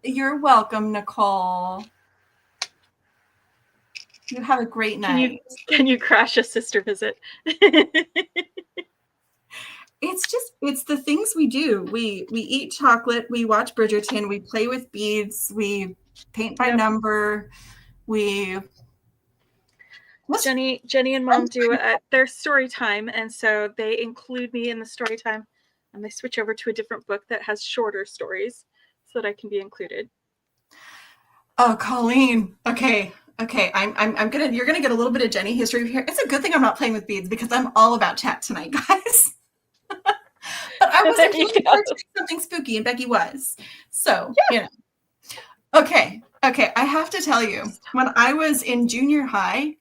You're welcome, Nicole. You have a great night. Can you crash a sister visit? It's the things we do. We eat chocolate, we watch Bridgerton, we play with beads, we paint by number, Jenny and Mom do their story time, and so they include me in the story time, and they switch over to a different book that has shorter stories so that I can be included. Oh, Colleen. Okay. You're gonna get a little bit of Jenny history here. It's a good thing I'm not playing with beads because I'm all about chat tonight, guys. But I wasn't looking for something spooky, and Becky was. So, Okay. I have to tell you, when I was in junior high,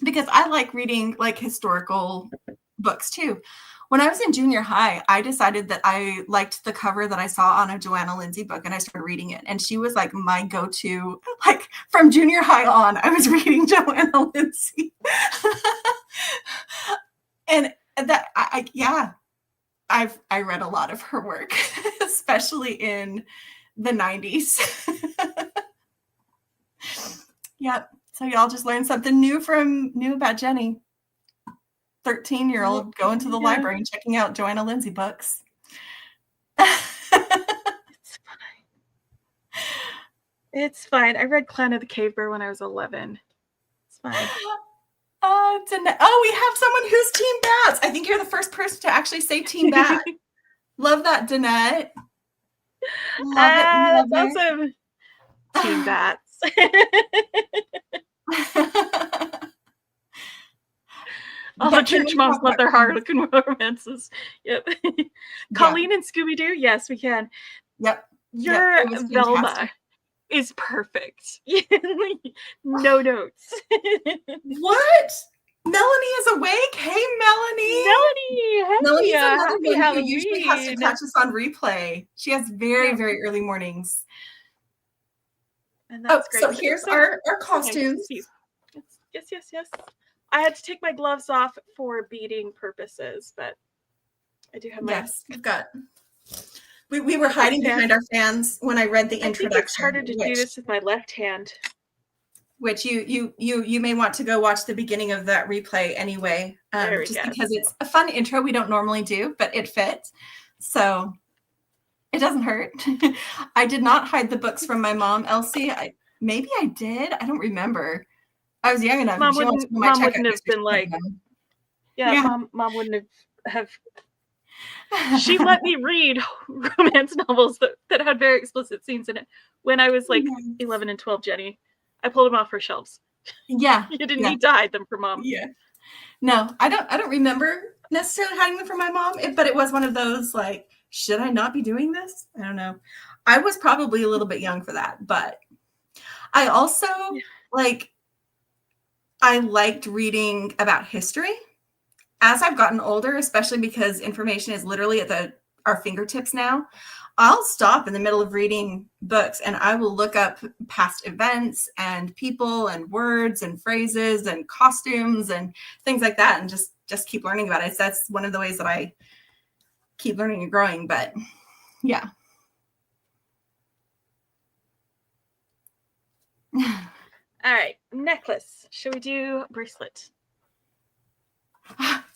because I like reading like historical books too. When I was in junior high, I decided that I liked the cover that I saw on a Joanna Lindsay book, and I started reading it. And she was like my go-to, like from junior high on, I was reading Joanna Lindsay. And that, I read a lot of her work, especially in the 90s. Yep. So y'all just learned something new about Jenny. 13-year-old going to the library and checking out Joanna Lindsay books. It's fine. It's fine. I read Clan of the Cave Bear when I was 11. It's fine. We have someone who's Team Bats. I think you're the first person to actually say Team Bat. Love that, Danette. Love it. That's awesome. Team Bats. All the church moms love their Harlequin romances. Yep. Colleen and Scooby-Doo? Yes, we can. Yep. Your Velma is perfect. No notes. What? Melanie is awake. Hey, Melanie. Melanie's another one who usually has to catch us on replay. She has very, very early mornings. And that's great. So here's our costumes. Yes. I had to take my gloves off for beading purposes, but I do have my... Yes, we've got... We were hiding behind our fans when I read the introduction. I think it's harder to do this with my left hand. Which you may want to go watch the beginning of that replay anyway, because it's a fun intro we don't normally do, but it fits, so it doesn't hurt. I did not hide the books from my mom, Elsie. Maybe I did. I don't remember. I was young enough. Mom wouldn't have been like, Mom wouldn't have. She let me read romance novels that had very explicit scenes in it when I was like 11 and 12, Jenny. I pulled them off her shelves. Yeah. You didn't need to hide them from Mom. Yeah. No, I don't remember necessarily hiding them from my mom, but it was one of those like, should I not be doing this? I don't know. I was probably a little bit young for that, but I also I liked reading about history. As I've gotten older, especially because information is literally at our fingertips now, I'll stop in the middle of reading books and I will look up past events and people and words and phrases and costumes and things like that and just keep learning about it. So that's one of the ways that I keep learning and growing. But yeah. All right, necklace. Should we do bracelet?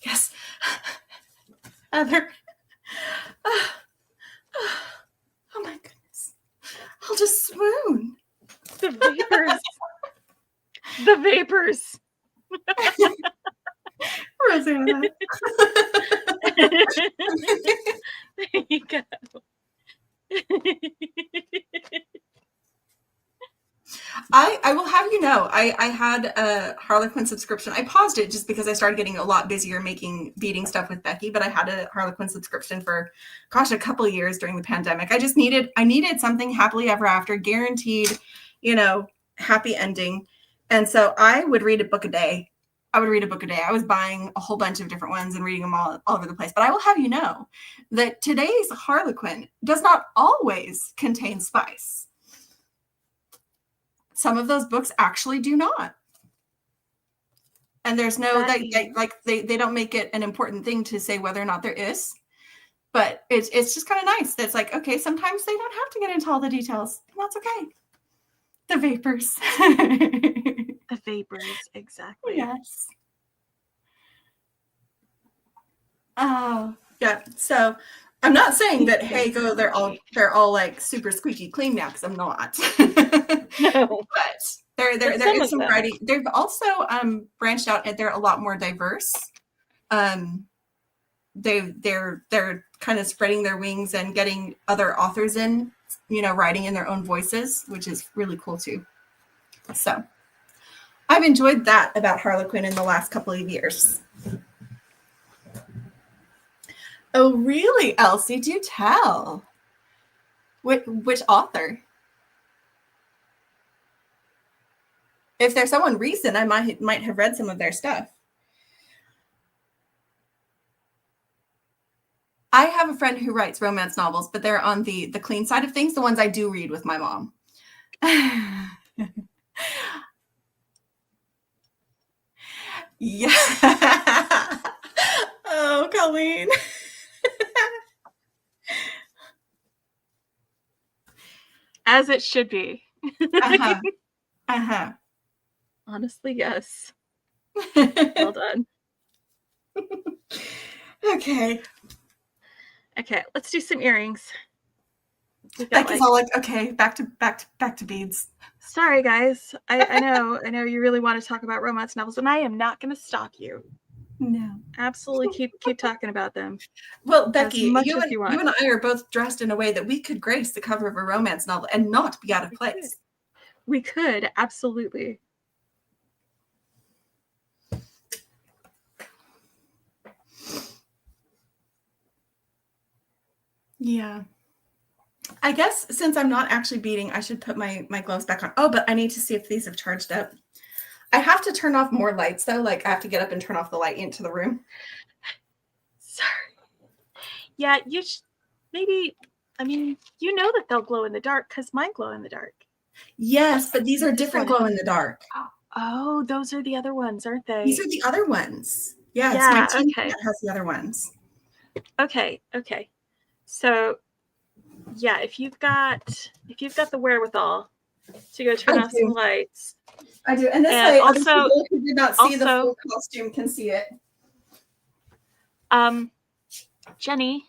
Yes. Other. Oh my goodness. I'll just swoon. The vapors. The vapors. Rosanna. There you go. I will have you know, I had a Harlequin subscription. I paused it just because I started getting a lot busier making beading stuff with Beki, but I had a Harlequin subscription for, a couple of years during the pandemic. I needed something happily ever after, guaranteed, happy ending. And so I would read a book a day. I was buying a whole bunch of different ones and reading them all over the place. But I will have you know that today's Harlequin does not always contain spice. Some of those books actually do not. And there's no, they don't make it an important thing to say whether or not there is. But it's just kind of nice. That's like, okay, sometimes they don't have to get into all the details. And that's okay. The vapors. The vapors, exactly. Yes. Oh, yeah. So I'm not saying that, hey, they're all like super squeaky clean now, because I'm not. No. But there is some variety. They've also branched out, and they're a lot more diverse. They're kind of spreading their wings and getting other authors in, writing in their own voices, which is really cool too. So I've enjoyed that about Harlequin in the last couple of years. Oh, really, Elsie? Do tell. Which author? If there's someone recent, I might have read some of their stuff. I have a friend who writes romance novels, but they're on the clean side of things, the ones I do read with my mom. Yeah. Oh, Colleen. As it should be. Uh-huh. Uh-huh. Honestly, yes. Well done. Okay. Okay, let's do some earrings. Becky's all like, okay, back to beads. Sorry, guys. I know you really want to talk about romance novels, and I am not going to stop you. No. Absolutely keep talking about them. Well, Becky, as much you as you want. and I are both dressed in a way that we could grace the cover of a romance novel and not be out of place. We could, absolutely. Yeah. I guess since I'm not actually beading, I should put my gloves back on. Oh, but I need to see if these have charged up. I have to turn off more lights, though. Like, I have to get up and turn off the light into the room. Sorry. Yeah, maybe, I mean, you know that they'll glow in the dark because mine glow in the dark. Yes, but these are different glow in the dark. Oh, those are the other ones, aren't they? These are the other ones. Yes, yeah, my team okay. has the other ones. Okay. So, yeah, if you've got the wherewithal to go turn off some lights. I do. And this way, also, other people who did not see the full costume can see it. Jenny.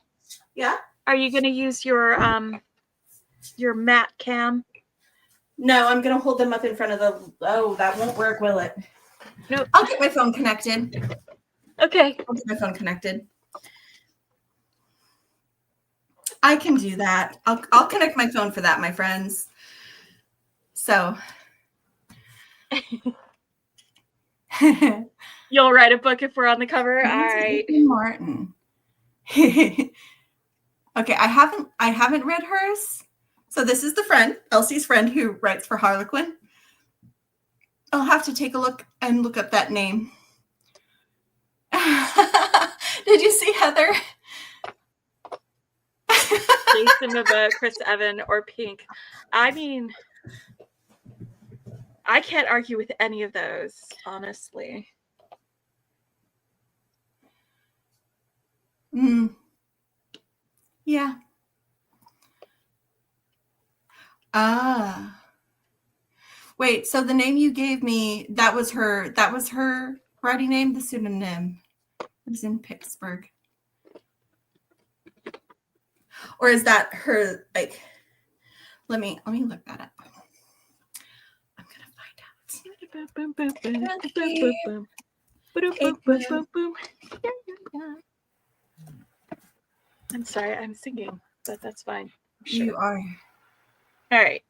Yeah? Are you going to use your matte cam? No, I'm going to hold them up in front of the... Oh, that won't work, will it? Nope. I'll get my phone connected. Okay. I'll get my phone connected. I can do that. I'll connect my phone for that, my friends. So... You'll write a book if we're on the cover. All right. Martin. Okay, I haven't read hers. So this is the friend, Elsie's friend, who writes for Harlequin. I'll have to take a look and look up that name. Did you see Heather? Jason Maba, Chris Evan, or Pink. I mean, I can't argue with any of those, honestly. Yeah. Wait, so the name you gave me, that was her writing name, the pseudonym was in Pittsburgh. Or is that her, like, let me look that up. I'm gonna find out. I'm sorry, I'm singing, but that's fine. Sure. You are. All right.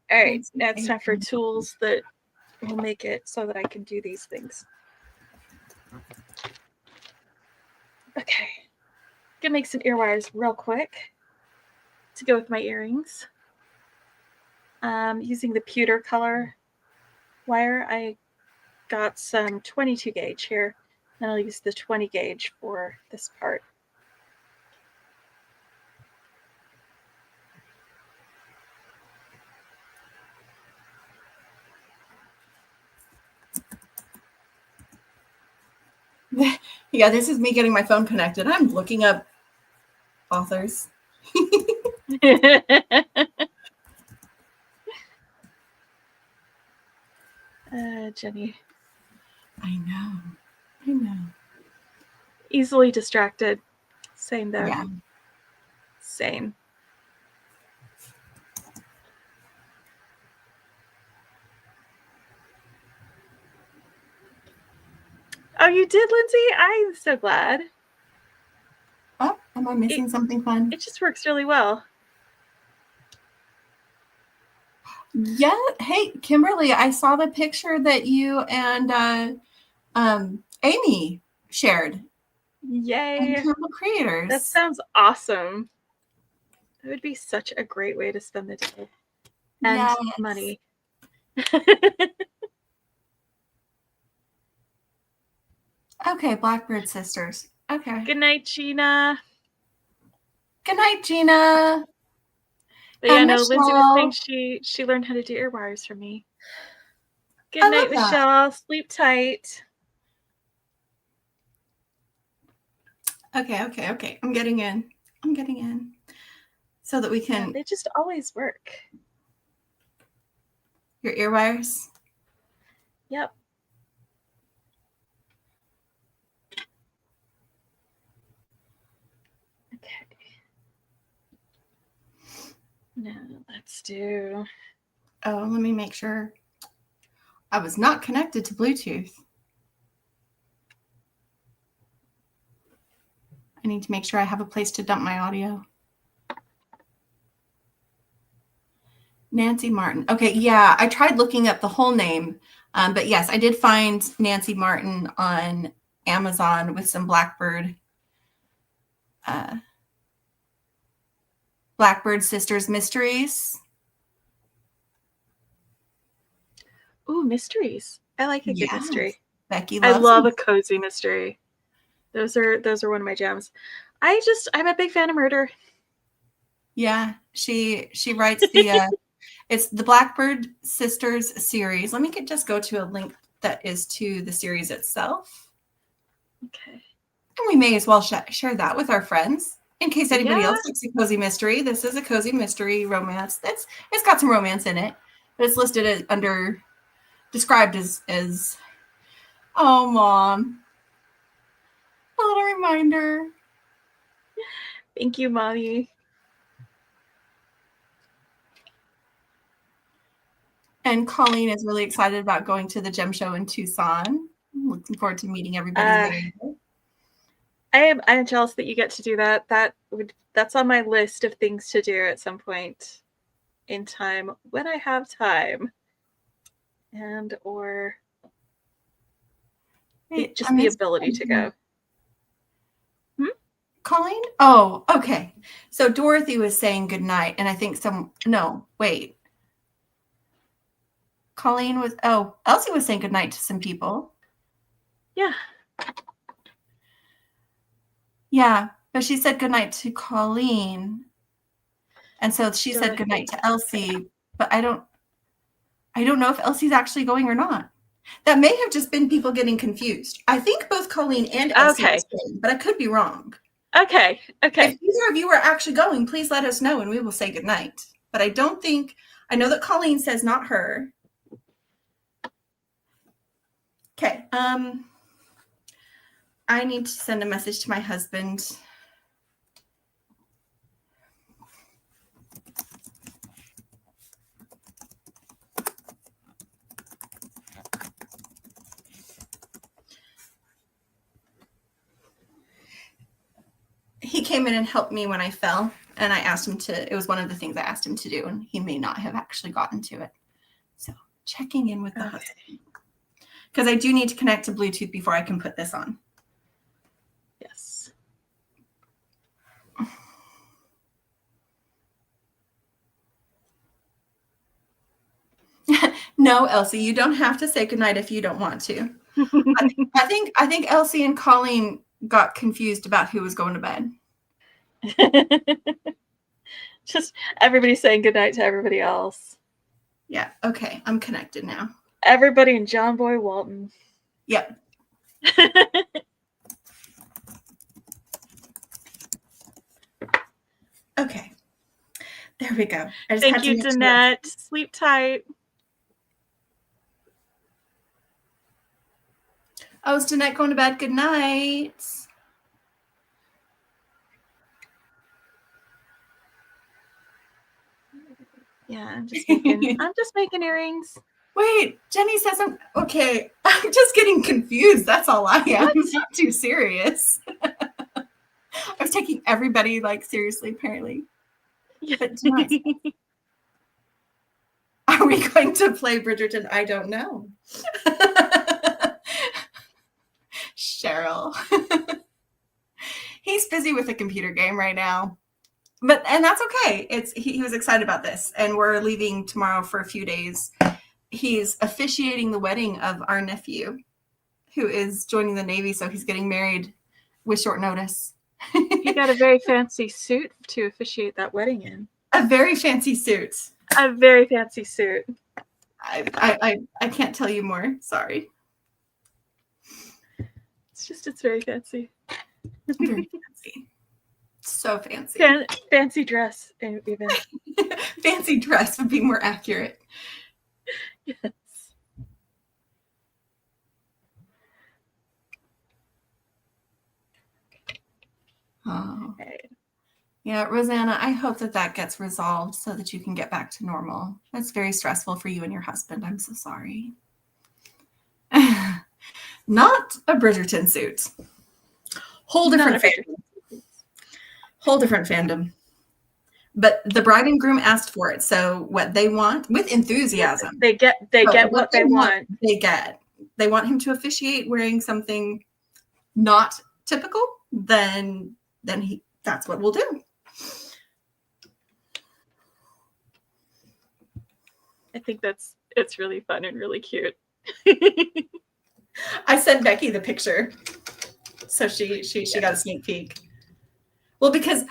Now it's time for tools that will make it so that I can do these things. Okay. Gonna make some ear wires real quick to go with my earrings. Using the pewter color wire, I got some 22 gauge here, and I'll use the 20 gauge for this part. Yeah, this is me getting my phone connected. I'm looking up authors. Jenny. I know. Easily distracted. Same though. Yeah. Same. Oh, you did, Lindsay? I'm so glad. Oh, am I missing something fun? It just works really well. Yeah. Hey, Kimberly, I saw the picture that you and Amy shared. Yay. Campbell Creators. That sounds awesome. That would be such a great way to spend the day. And money. Okay, Blackbird Sisters. Okay. Good night, Gina. Good night, Gina. But yeah, no, Lindsay was saying she learned how to do ear wires from me. Good night, Michelle. Sleep tight. Okay. I'm getting in. So that we can... Yeah, they just always work. Your ear wires? Yep. Now let's do. Oh, let me make sure. I was not connected to Bluetooth. I need to make sure I have a place to dump my audio. Nancy Martin. Okay, yeah, I tried looking up the whole name, but yes, I did find Nancy Martin on Amazon with some Blackbird Sisters Mysteries. Ooh, mysteries. I like a good Yes. mystery. Beki I loves love them. a cozy mystery. Those are one of my jams. I'm a big fan of murder. Yeah, she writes the it's the Blackbird Sisters series. Let me just go to a link that is to the series itself. Okay. And we may as well share that with our friends in case anybody Yeah. else likes a cozy mystery. This is a cozy mystery romance. It's got some romance in it, but it's listed as described as oh, Mom, a little reminder. Thank you, Mommy. And Colleen is really excited about going to the gem show in Tucson. I'm looking forward to meeting everybody there. I'm jealous that you get to do that. That's on my list of things to do at some point in time when I have time. And or just the ability to go. Colleen? Oh, okay. So Dorothy was saying goodnight, and I think wait. Colleen was, Elsie was saying goodnight to some people. Yeah. Yeah, but she said goodnight to Colleen. And so she said goodnight to Elsie, but I don't know if Elsie's actually going or not. That may have just been people getting confused. I think both Colleen and Elsie were saying, but I could be wrong. Okay. If either of you are actually going, please let us know and we will say goodnight. But I know that Colleen says not her. Okay. I need to send a message to my husband. He came in and helped me when I fell, and I asked him to, it was one of the things I asked him to do, and he may not have actually gotten to it. So checking in with the husband. Because I do need to connect to Bluetooth before I can put this on. Yes. No, Elsie, you don't have to say goodnight if you don't want to. I think Elsie and Colleen got confused about who was going to bed. Just everybody saying goodnight to everybody else. Yeah, okay, I'm connected now. Everybody in John Boy Walton. Yep. Okay. There we go. Thank you, Danette. Sleep tight. Oh, is Danette going to bed? Good night. Yeah, I'm just making earrings. Wait, Jenny says okay. I'm just getting confused. That's all I am. I'm not too serious. I was taking everybody seriously, apparently. But tonight, are we going to play Bridgerton? I don't know. Cheryl. He's busy with a computer game right now. And that's okay. He was excited about this, and we're leaving tomorrow for a few days. He's officiating the wedding of our nephew, who is joining the Navy, so he's getting married with short notice. He got a very fancy suit to officiate that wedding in. A very fancy suit. A very fancy suit. I can't tell you more. Sorry. It's very fancy. Very fancy. So fancy. Fancy dress, even. Fancy dress would be more accurate. Yes. Oh. Okay. Yeah, Rosanna, I hope that that gets resolved so that you can get back to normal. That's very stressful for you and your husband. I'm so sorry. Not a Bridgerton suit. Whole different fandom. Whole different fandom. But the bride and groom asked for it. So what they want with enthusiasm. They get what they want. They get. They want him to officiate wearing something not typical, then that's what we'll do. I think it's really fun and really cute. I sent Becky the picture, so she got a sneak peek. Well, because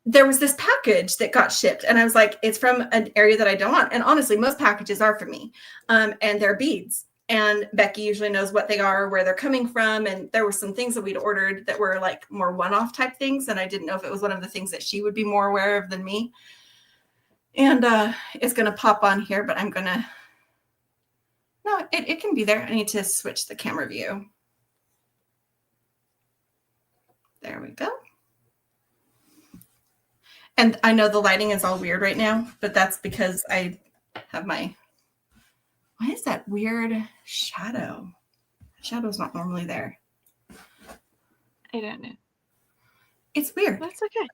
there was this package that got shipped, and I was like, it's from an area that I don't want. And honestly, most packages are for me, and they're beads. And Becky usually knows what they are, where they're coming from. And there were some things that we'd ordered that were like more one-off type things, and I didn't know if it was one of the things that she would be more aware of than me. And it's going to pop on here, but I'm going to... No, it can be there. I need to switch the camera view. There we go. And I know the lighting is all weird right now, but that's because I have my... Why is that weird shadow? Shadow's not normally there. I don't know. It's weird. That's okay.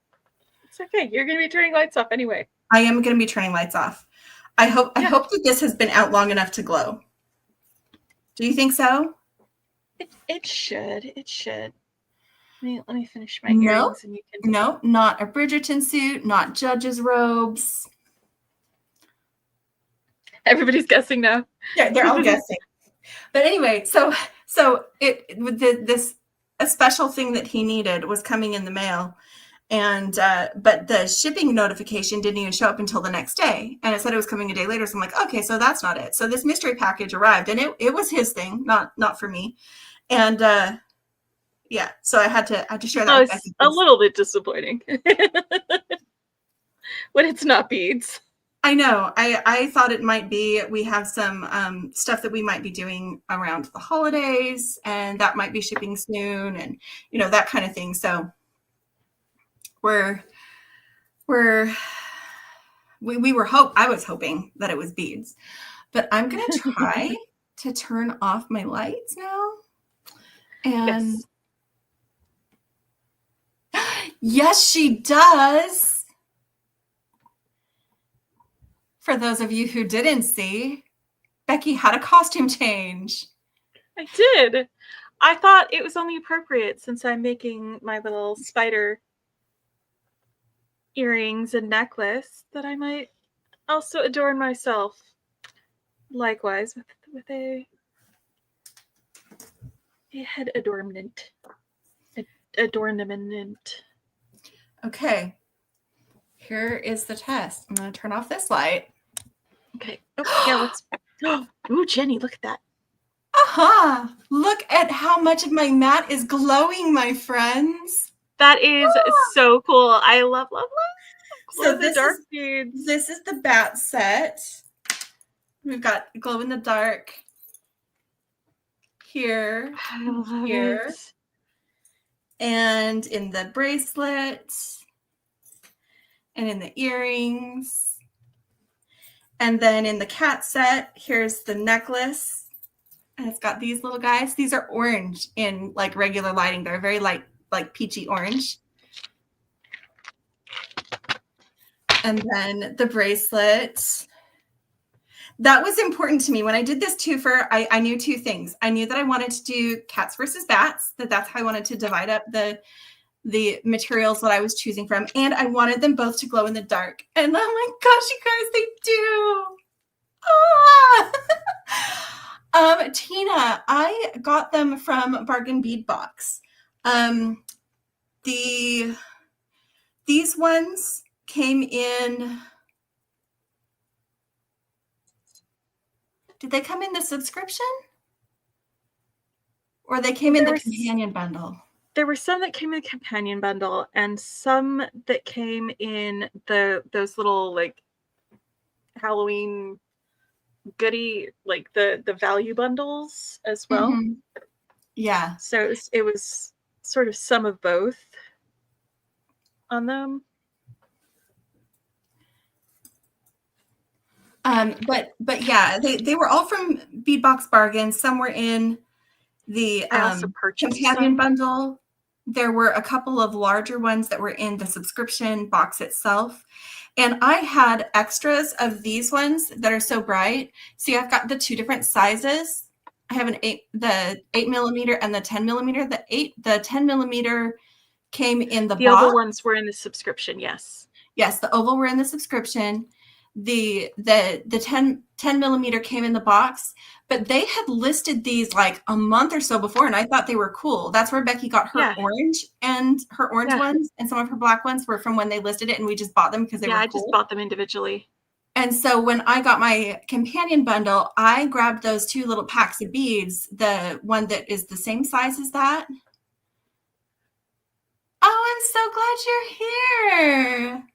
It's okay. You're going to be turning lights off anyway. I am going to be turning lights off. I hope that this has been out long enough to glow. Do you think so? It should. It should. Let me finish my earrings and you can... No, not a Bridgerton suit, not judge's robes. Everybody's guessing now. Yeah, they're all guessing. But anyway, so a special thing that he needed was coming in the mail, and but the shipping notification didn't even show up until the next day, and it said it was coming a day later. So I'm like, okay, so that's not it. So this mystery package arrived, and it was his thing, not for me, and yeah, so I had to share that. It's a little bit disappointing when it's not beads. I know. I thought it might be. We have some stuff that we might be doing around the holidays, and that might be shipping soon, and that kind of thing. So I was hoping that it was beads, but I'm gonna try to turn off my lights now. And yes, she does. For those of you who didn't see, Becky had a costume change. I did. I thought it was only appropriate since I'm making my little spider earrings and necklace that I might also adorn myself likewise with a head adornment. Adornment. Okay. Here is the test. I'm going to turn off this light. Okay. Oh, yeah, let's... Ooh, Jenny, look at that. Aha! Look at how much of my mat is glowing, my friends. That is so cool. I love So the dark beads. This is the bat set. We've got glow in the dark here, here, and in the bracelet, and in the earrings. And then in the cat set, here's the necklace. And it's got these little guys. These are orange in like regular lighting. They're very light, like peachy orange. And then the bracelet. That was important to me. When I did this twofer, I knew two things. I knew that I wanted to do cats versus bats, that's how I wanted to divide up the materials that I was choosing from. And I wanted them both to glow in the dark. And oh my gosh, you guys, they do. Ah! Tina, I got them from Bargain Bead Box. These ones came in... Did they come in the subscription? Or they came in the companion bundle? There were some that came in the companion bundle and some that came in those little like Halloween goodie, like the value bundles as well. Mm-hmm. Yeah. So it was sort of some of both on them. But yeah, they were all from Beadbox Bargain. Some were in the I also purchased companion some. bundle. There were a couple of larger ones that were in the subscription box itself. And I had extras of these ones that are so bright. See, I've got the two different sizes. I have the 8mm and the 10mm. The 10mm came in the The box. oval ones were in the subscription, yes. Yes, the oval were in the subscription. The 10mm came in the box, but they had listed these like a month or so before, and I thought they were cool. That's where Becky got her orange, and her orange ones, and some of her black ones were from when they listed it, and we just bought them because they were cool. Yeah, I just bought them individually. And so when I got my companion bundle, I grabbed those two little packs of beads, the one that is the same size as that. Oh, I'm so glad you're here.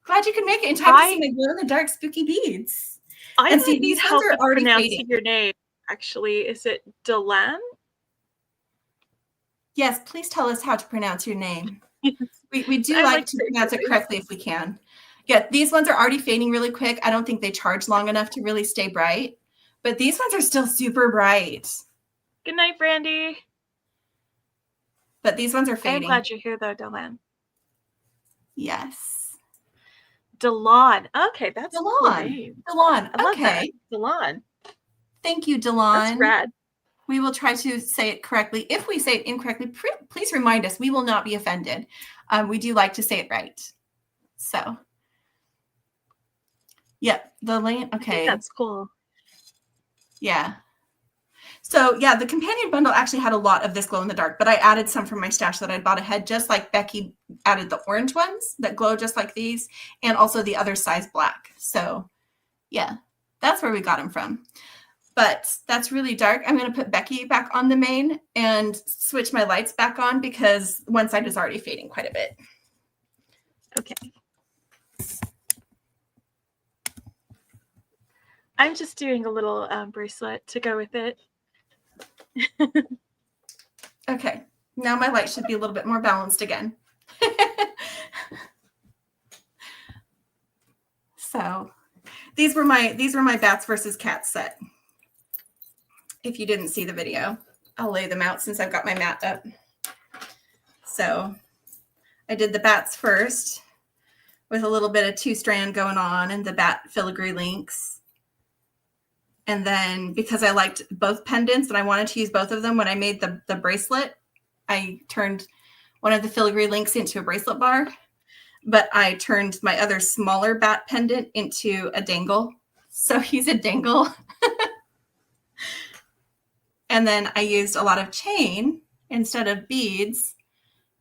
Glad you could make it in time to see my glow-in-the-dark spooky beads. I might need help with pronouncing your name, actually. Is it Delan? Yes, please tell us how to pronounce your name. We do like to pronounce it correctly if we can. Yeah, these ones are already fading really quick. I don't think they charge long enough to really stay bright, but these ones are still super bright. Good night, Brandy. But these ones are fading. I'm glad you're here, though, Delan. Yes. Delon. Okay, that's Delon. a cool name. Delon. I love Okay. That. Delon. Thank you, Delon. That's rad. We will try to say it correctly. If we say it incorrectly, please remind us. We will not be offended. We do like to say it right. So, yep, the lane. Okay. That's cool. Yeah. So, yeah, the companion bundle actually had a lot of this glow in the dark, but I added some from my stash that I bought ahead, just like Becky added the orange ones that glow just like these, and also the other size black. So, yeah, that's where we got them from. But that's really dark. I'm going to put Becky back on the main and switch my lights back on because one side is already fading quite a bit. Okay. I'm just doing a little bracelet to go with it. Okay. Now my light should be a little bit more balanced again. So these were my bats versus cats set. If you didn't see the video, I'll lay them out since I've got my mat up. So I did the bats first with a little bit of 2-strand going on and the bat filigree links. And then because I liked both pendants and I wanted to use both of them when I made the bracelet, I turned one of the filigree links into a bracelet bar, but I turned my other smaller bat pendant into a dangle. So he's a dangle. And then I used a lot of chain instead of beads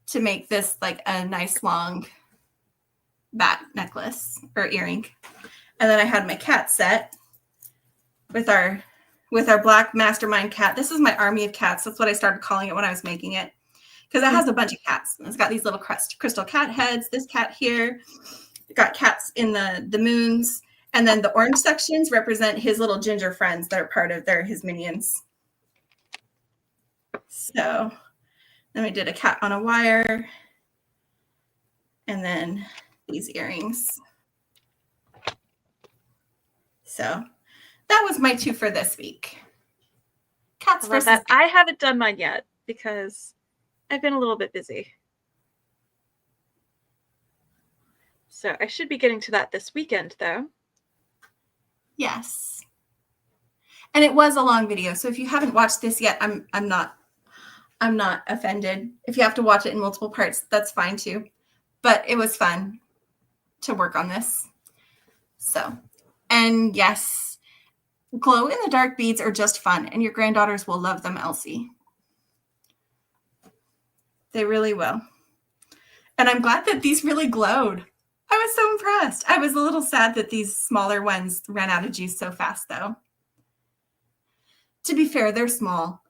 to make this like a nice long bat necklace or earring. And then I had my cat set with our black mastermind cat. This is my army of cats. That's what I started calling it when I was making it, because it has a bunch of cats. It's got these little crystal cat heads. This cat here, got cats in the moons, and then the orange sections represent his little ginger friends that are part of his minions. So then we did a cat on a wire, and then these earrings. So that was my 2 for this week. Cats versus that. I haven't done mine yet because I've been a little bit busy. So I should be getting to that this weekend, though. Yes. And it was a long video, so if you haven't watched this yet, I'm not offended. If you have to watch it in multiple parts, that's fine too. But it was fun to work on this. So, and yes, glow in the dark beads are just fun, and your granddaughters will love them, Elsie. They really will. And I'm glad that these really glowed. I was so impressed. I was a little sad that these smaller ones ran out of juice so fast, though. To be fair, they're small.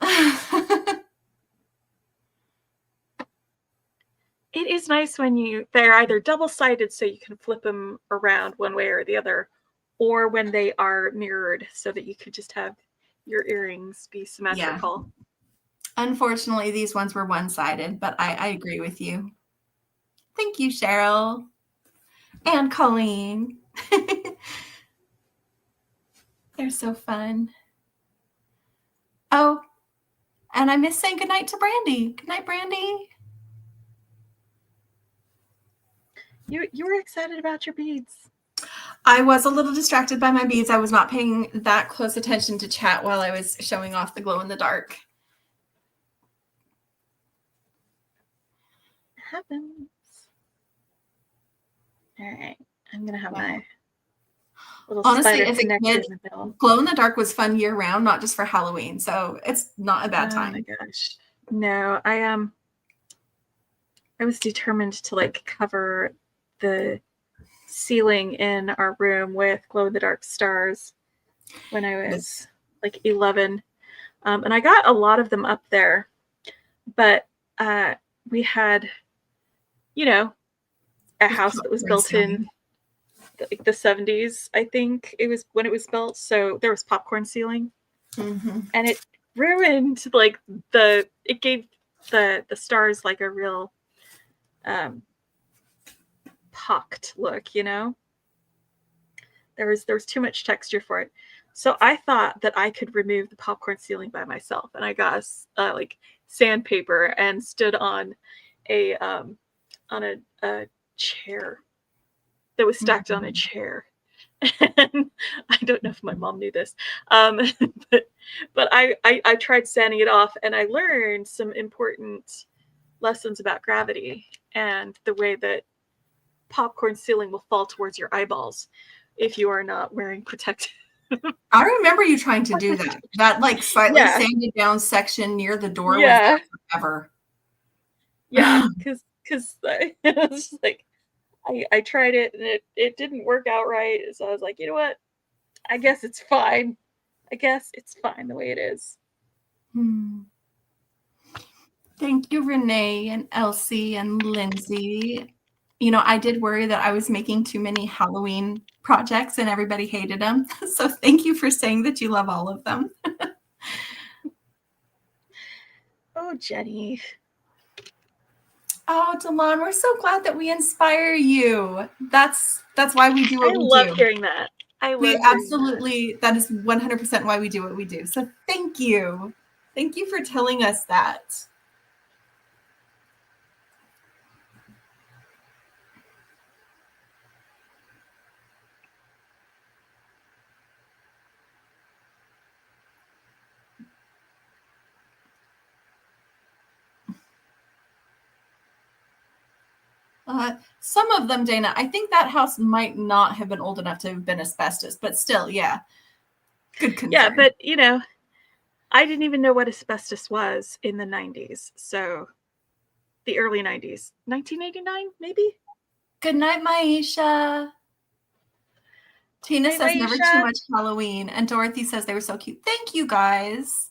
It is nice when they're either double-sided so you can flip them around one way or the other, or when they are mirrored so that you could just have your earrings be symmetrical. Yeah. Unfortunately, these ones were one-sided, but I agree with you. Thank you, Cheryl. And Colleen. They're so fun. Oh, and I miss saying goodnight to Brandy. Good night, Brandy. You were excited about your beads. I was a little distracted by my beads. I was not paying that close attention to chat while I was showing off the glow in the dark. It happens. All right. I'm going to have my little Honestly, spider as a connector kid, in the middle. glow in the dark was fun year round, not just for Halloween. So it's not a bad time. Oh my gosh. No, I was determined to like cover the ceiling in our room with glow in the dark stars when I was like 11. And I got a lot of them up there, but we had, you know, a house that was built in like the 70s, I think it was when it was built. So there was popcorn ceiling, and it ruined like it gave the stars like a real pocked look, you know. There was too much texture for it. So I thought that I could remove the popcorn ceiling by myself, and I got like sandpaper and stood on a chair that was stacked on a chair. And I don't know if my mom knew this, but I tried sanding it off, and I learned some important lessons about gravity and the way that popcorn ceiling will fall towards your eyeballs if you are not wearing protective. I remember you trying to do that. That like slightly sanded down section near the door was forever. Yeah, because I was just like, I tried it and it didn't work out right. So I was like, you know what? I guess it's fine. I guess it's fine the way it is. Thank you, Renee and Elsie and Lindsay. You know, I did worry that I was making too many Halloween projects and everybody hated them. So thank you for saying that you love all of them. Oh, Jenny. Oh, Delon, we're so glad that we inspire you. That's why we do what we do. I love hearing that. That is 100% why we do what we do. So thank you. Thank you for telling us that. Some of them, Dana, I think that house might not have been old enough to have been asbestos, but still, yeah. Good concern. Yeah, but you know, I didn't even know what asbestos was in the 90s. So the early 90s, 1989, maybe? Good night, Maisha. Tina says never too much Halloween. And Dorothy says they were so cute. Thank you, guys.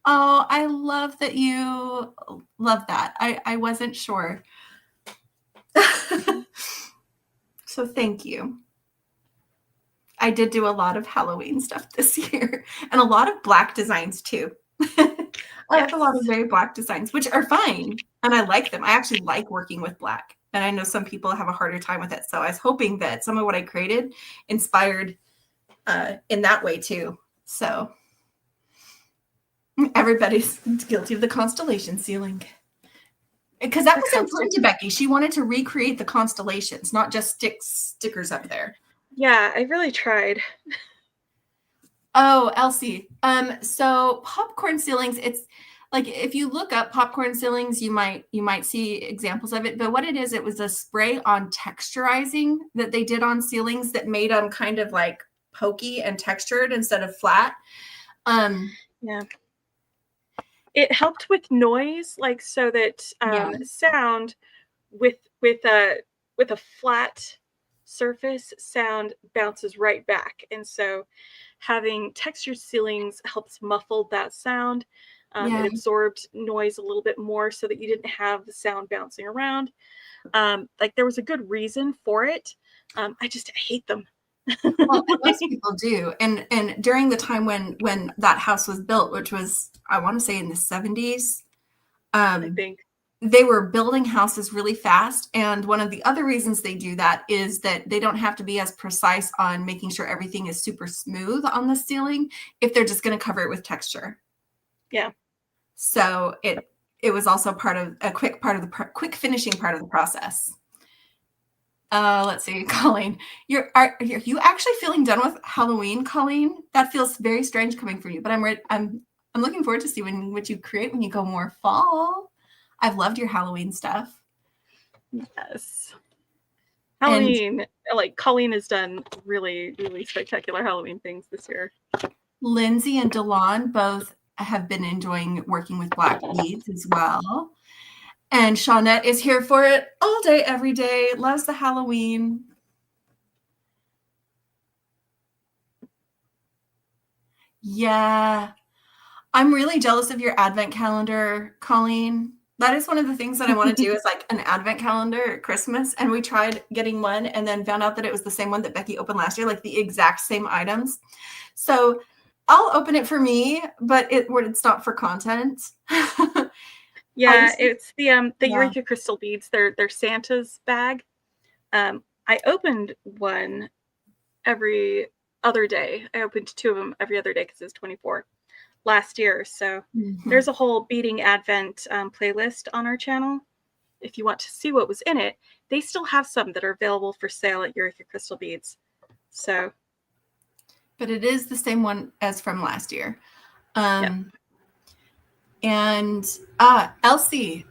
Oh, I love that you love that. I wasn't sure. So thank you. I did do a lot of Halloween stuff this year and a lot of black designs too. I have a lot of very black designs, which are fine. And I like them. I actually like working with black. And I know some people have a harder time with it. So I was hoping that some of what I created inspired in that way too. So everybody's guilty of the constellation ceiling. Because that was important to Becky. She wanted to recreate the constellations, not just stickers up there. Yeah, I really tried. Oh, Elsie. So popcorn ceilings, it's like if you look up popcorn ceilings, you might see examples of it. But what it is, it was a spray on texturizing that they did on ceilings that made them kind of like pokey and textured instead of flat. Yeah. It helped with noise, like so that sound with a flat surface, sound bounces right back. And so having textured ceilings helps muffle that sound. It absorbed noise a little bit more so that you didn't have the sound bouncing around. Like there was a good reason for it. I hate them. Well, most people do. And during the time when that house was built, which was, I want to say in the 70s. I think. they were building houses really fast. And one of the other reasons they do that is that they don't have to be as precise on making sure everything is super smooth on the ceiling if they're just going to cover it with texture. Yeah. So it was also part of a quick quick finishing part of the process. Let's see, Colleen, are you actually feeling done with Halloween, Colleen? That feels very strange coming from you, but I'm looking forward to see what you create when you go more fall. I've loved your Halloween stuff. Yes. Halloween, like Colleen has done really, really spectacular Halloween things this year. Lindsay and Delon both have been enjoying working with black beads as well. And Shawnette is here for it all day, every day, loves the Halloween. Yeah. I'm really jealous of your advent calendar, Colleen. That is one of the things that I want to do is like an advent calendar at Christmas. And we tried getting one and then found out that it was the same one that Beki opened last year, like the exact same items. So I'll open it for me, but it's not for content. Yeah, it's the Eureka crystal beads. They're Santa's bag. I opened one every other day. I opened 2 of them every other day because it was 24 last year. So there's a whole Beading Advent playlist on our channel. If you want to see what was in it, they still have some that are available for sale at Eureka Crystal Beads. So, but it is the same one as from last year. Yep. And Elsie,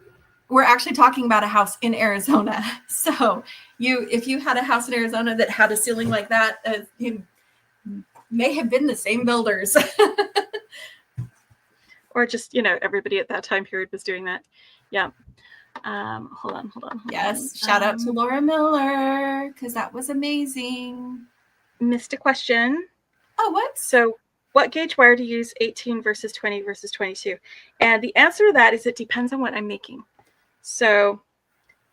we're actually talking about a house in Arizona. So if you had a house in Arizona that had a ceiling like that, it may have been the same builders. Or just, everybody at that time period was doing that. Yeah. Hold on. Yes. Shout out to Laura Miller, because that was amazing. Missed a question. Oh, what? So what gauge wire to use, 18 versus 20 versus 22? And the answer to that is it depends on what I'm making. So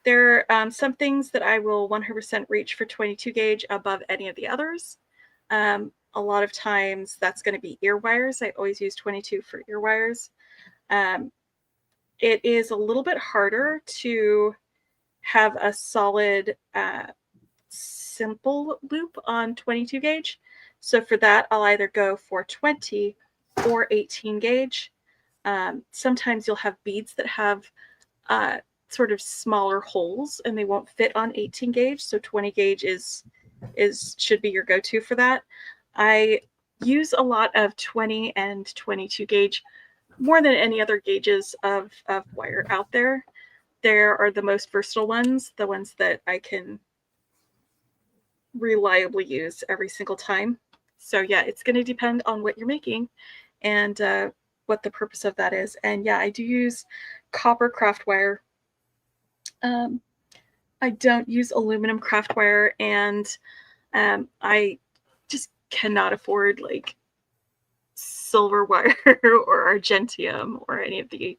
there are some things that I will 100% reach for 22 gauge above any of the others. A lot of times that's going to be ear wires. I always use 22 for ear wires. It is a little bit harder to have a solid, simple loop on 22 gauge. So for that, I'll either go for 20 or 18 gauge. Sometimes you'll have beads that have sort of smaller holes and they won't fit on 18 gauge. So 20 gauge should be your go-to for that. I use a lot of 20 and 22 gauge more than any other gauges of wire out there. There are the most versatile ones, the ones that I can reliably use every single time. So yeah, it's going to depend on what you're making and what the purpose of that is. And yeah, I do use copper craft wire. I don't use aluminum craft wire, and I just cannot afford like silver wire or argentium or any of the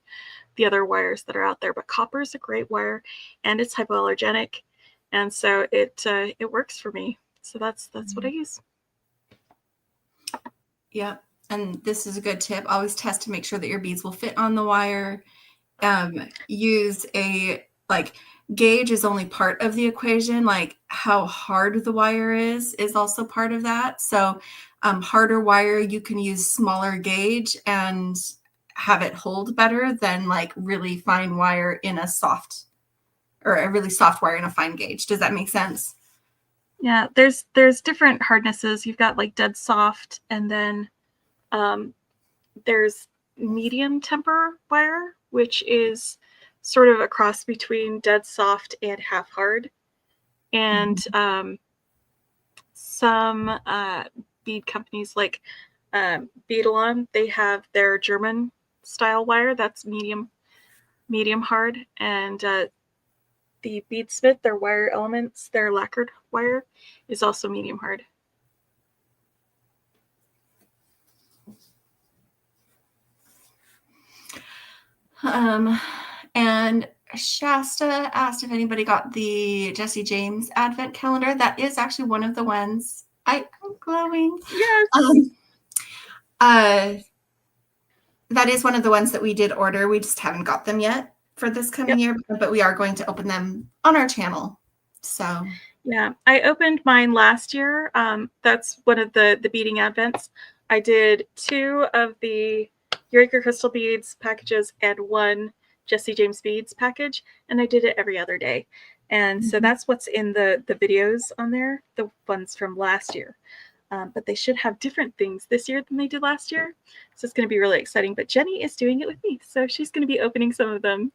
other wires that are out there. But copper is a great wire, and it's hypoallergenic, and so it works for me. So that's what I use. Yeah, and this is a good tip. Always test to make sure that your beads will fit on the wire. Use a gauge is only part of the equation. Like how hard the wire is also part of that. So harder wire, you can use smaller gauge and have it hold better than like really fine wire in a soft, or a really soft wire in a fine gauge. Does that make sense? Yeah, there's different hardnesses. You've got like dead soft, and then there's medium temper wire, which is sort of a cross between dead soft and half hard. And some bead companies like Beading, they have their German style wire that's medium hard, and the Beadsmith, their wire elements, their lacquered wire is also medium hard. And Shasta asked if anybody got the Jesse James Advent calendar. That is actually one of the ones. I'm glowing. Yes. That is one of the ones that we did order. We just haven't got them yet. for this coming year, but we are going to open them on our channel. So yeah, I opened mine last year. That's one of the beading advents. I did 2 of the Eureka Crystal Beads packages and 1 Jesse James Beads package, and I did it every other day. And so that's what's in the videos on there, the ones from last year. But they should have different things this year than they did last year. So it's going to be really exciting. But Jenny is doing it with me, so she's going to be opening some of them.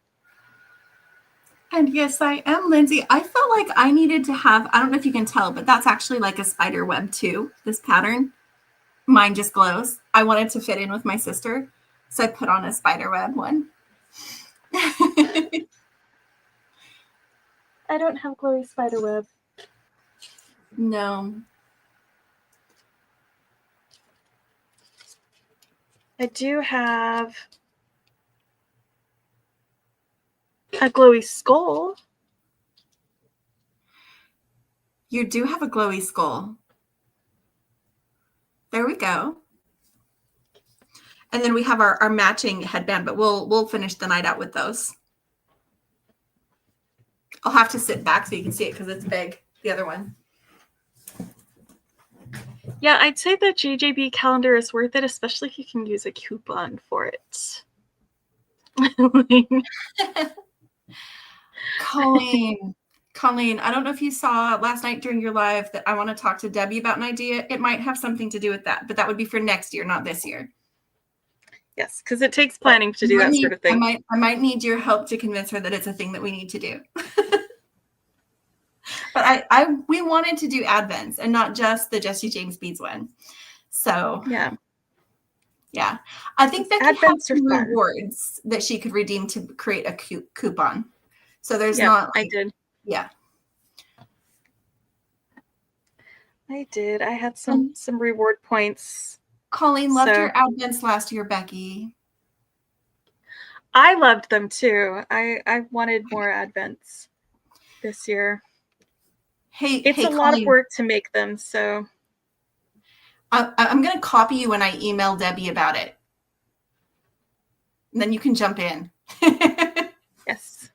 And yes, I am, Lindsay. I felt like I needed to have, I don't know if you can tell, but that's actually like a spider web too, this pattern. Mine just glows. I wanted to fit in with my sister, so I put on a spider web one. I don't have glowy spider web. No. I do have a glowy skull. You do have a glowy skull. There we go. And then we have our matching headband, but we'll finish the night out with those. I'll have to sit back so you can see it because it's big, the other one. Yeah, I'd say the JJB calendar is worth it, especially if you can use a coupon for it. Colleen, I don't know if you saw last night during your live that I want to talk to Debbie about an idea. It might have something to do with that, but that would be for next year, not this year. Yes, because it takes planning to do that sort of thing. I might need your help to convince her that it's a thing that we need to do. But we wanted to do advents and not just the Jesse James Beads one. So yeah. I think Becky advents has some rewards that she could redeem to create a coupon. So there's not. I did. Yeah. I did. I had some reward points. Colleen loved your advents last year, Becky. I loved them too. I wanted more advents this year. It's a lot of work to make them, so I'm going to copy you when I email Debbie about it. And then you can jump in. Yes.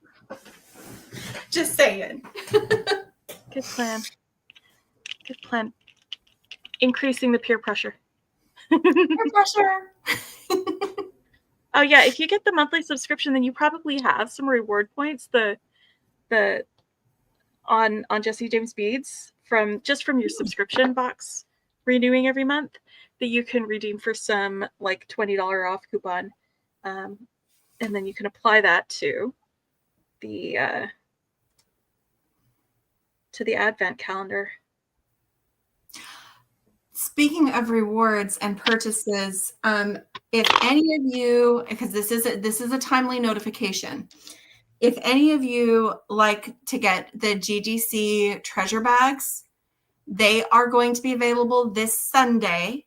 Just saying. Good plan. Good plan. Increasing the peer pressure. Peer pressure. Oh yeah, if you get the monthly subscription, then you probably have some reward points. The on Jesse James Beads from your subscription box renewing every month that you can redeem for some like $20 off coupon, and then you can apply that to the advent calendar. Speaking of rewards and purchases, if any of you, because this is a timely notification, if any of you like to get the GGC treasure bags, they are going to be available this Sunday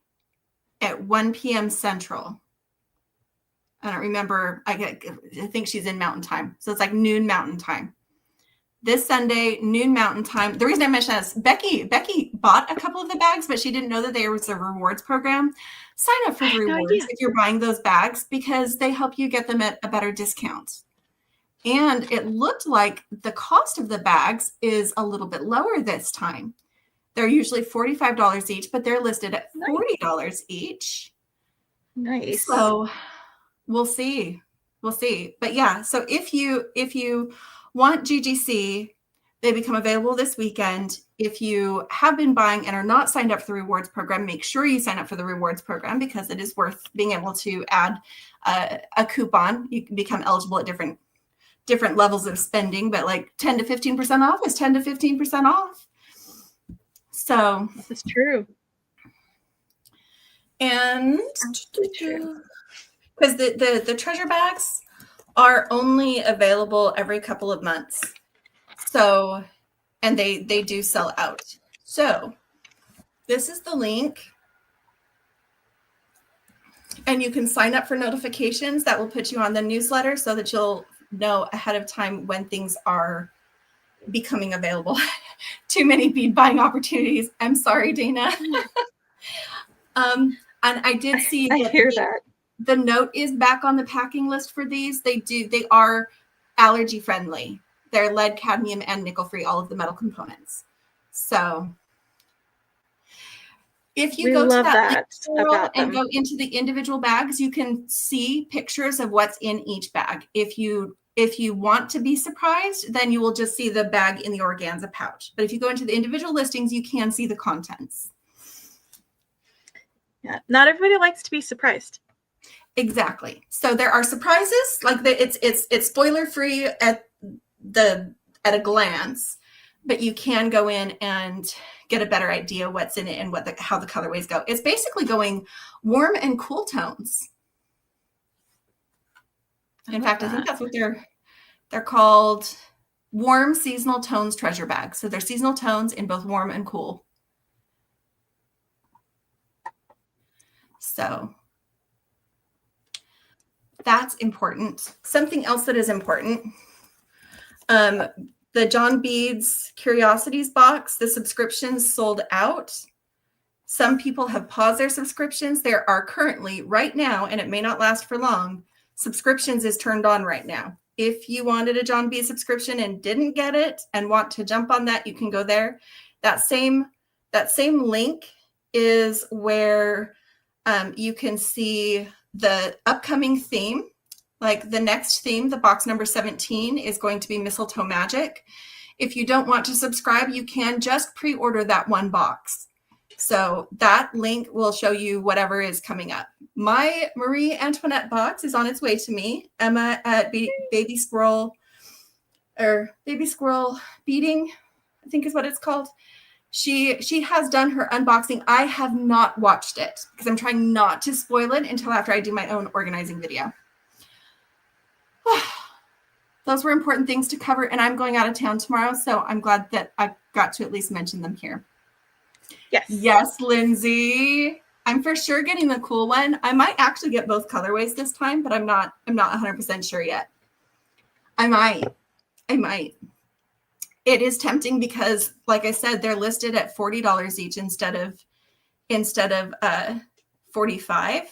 at 1 p.m. Central. I don't remember. I think she's in Mountain Time, so it's like noon Mountain Time. This Sunday, noon Mountain Time. The reason I mention that is Becky bought a couple of the bags, but she didn't know that there was a rewards program. Sign up for the rewards if you're buying those bags because they help you get them at a better discount. And it looked like the cost of the bags is a little bit lower this time. They're usually $45 each, but they're listed at $40 each. Nice. So we'll see. But yeah, so if you want GGC, they become available this weekend. If you have been buying and are not signed up for the rewards program, make sure you sign up for the rewards program because it is worth being able to add a coupon. You can become eligible at different levels of spending, but like 10 to 15% off is 10 to 15% off. So this is true. And because the treasure bags are only available every couple of months. So, and they do sell out. So this is the link. And you can sign up for notifications that will put you on the newsletter so that you'll know ahead of time when things are becoming available. Too many bead buying opportunities. I'm sorry, Dana. And I did see that the note is back on the packing list for these. They are allergy friendly. They're lead, cadmium, and nickel free, all of the metal components. So if you go to that and go into the individual bags, you can see pictures of what's in each bag. If you want to be surprised, then you will just see the bag in the organza pouch. But if you go into the individual listings, you can see the contents. Yeah, not everybody likes to be surprised. Exactly. So there are surprises, like it's spoiler free at a glance, but you can go in and get a better idea what's in it and how the colorways go. It's basically going warm and cool tones. In fact, I think that's what they're called, warm seasonal tones treasure bags. So they're seasonal tones in both warm and cool. So that's important. Something else that is important, the John Beads Curiosities box, the subscriptions sold out. Some people have paused their subscriptions. There are currently, right now, and it may not last for long, subscriptions is turned on right now. If you wanted a John Bead subscription and didn't get it and want to jump on that, you can go there. That same link is where you can see the upcoming theme. Like the next theme, the box number 17, is going to be Mistletoe Magic. If you don't want to subscribe, you can just pre-order that one box. So that link will show you whatever is coming up. My Marie Antoinette box is on its way to me. Emma at Baby Squirrel Beading, I think is what it's called. She has done her unboxing. I have not watched it because I'm trying not to spoil it until after I do my own organizing video. Those were important things to cover, and I'm going out of town tomorrow, so I'm glad that I got to at least mention them here. Yes, Lindsay. I'm for sure getting the cool one. I might actually get both colorways this time, but I'm not 100% sure yet. I might. It is tempting because, like I said, they're listed at $40 each instead of $45,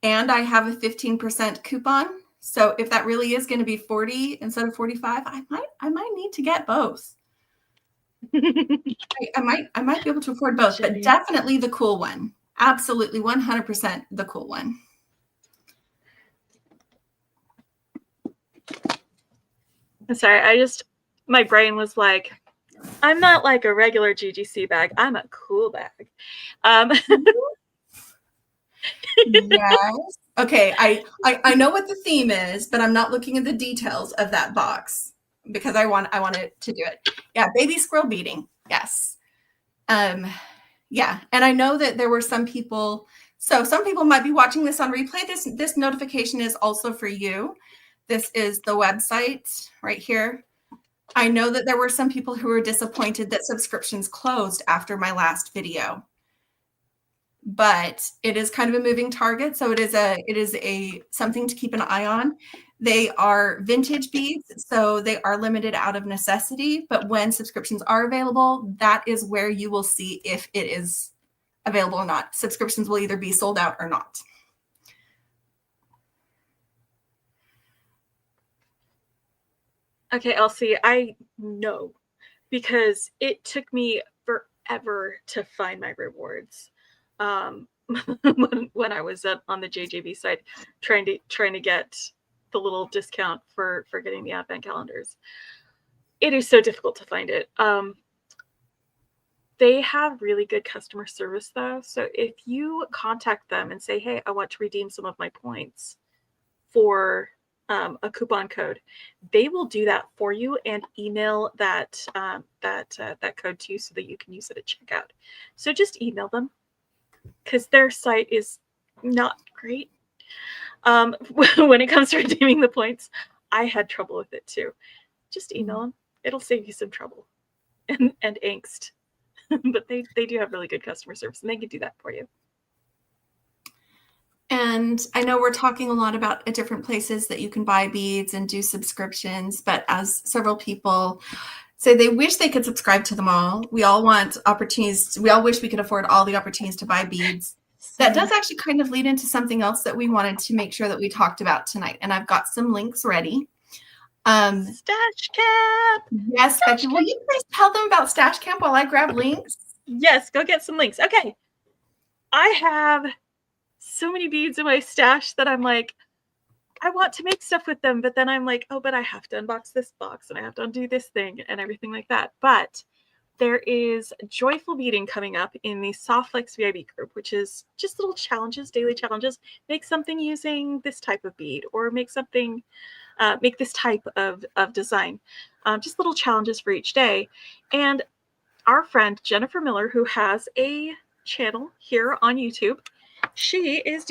and I have a 15% coupon. So if that really is going to be 40 instead of 45, I might need to get both. I might be able to afford both, but definitely the cool one. Absolutely 100% the cool one. I'm sorry, my brain was like, I'm not like a regular GGC bag. I'm a cool bag. Yes. Okay, I know what the theme is, but I'm not looking at the details of that box because I want it to do it. Yeah, Baby Squirrel Beading. Yes. Yeah, and I know that there were some people. So some people might be watching this on replay. This notification is also for you. This is the website right here. I know that there were some people who were disappointed that subscriptions closed after my last video. But it is kind of a moving target, so it is a something to keep an eye on. They are vintage beads, so they are limited out of necessity, but when subscriptions are available, that is where you will see if it is available or not. Subscriptions will either be sold out or not. Okay, Elsie, I know because it took me forever to find my rewards. When I was on the JJB site trying to get the little discount for getting the advent calendars. It is so difficult to find it. They have really good customer service though. So if you contact them and say, hey, I want to redeem some of my points for a coupon code, they will do that for you and email that code to you so that you can use it at checkout. So just email them, because their site is not great when it comes to redeeming the points. I had trouble with it too. Just email them. It'll save you some trouble and angst. But they do have really good customer service, and they can do that for you. And I know we're talking a lot about different places that you can buy beads and do subscriptions, but as several people say, they wish they could subscribe to them all. We all want opportunities. We all wish we could afford all the opportunities to buy beads. That does actually kind of lead into something else that we wanted to make sure that we talked about tonight. And I've got some links ready. Stash Camp. Yes, Becky, will you please tell them about Stash Camp while I grab links? Yes, go get some links. Okay. I have so many beads in my stash that I'm like, I want to make stuff with them, but then I'm like, oh, but I have to unbox this box and I have to undo this thing and everything like that. But there is Joyful Beading coming up in the Softflex VIB group, which is just little challenges, daily challenges. Make something using this type of bead, or make something, make this type of design. Just little challenges for each day. And our friend Jennifer Miller, who has a channel here on YouTube, she is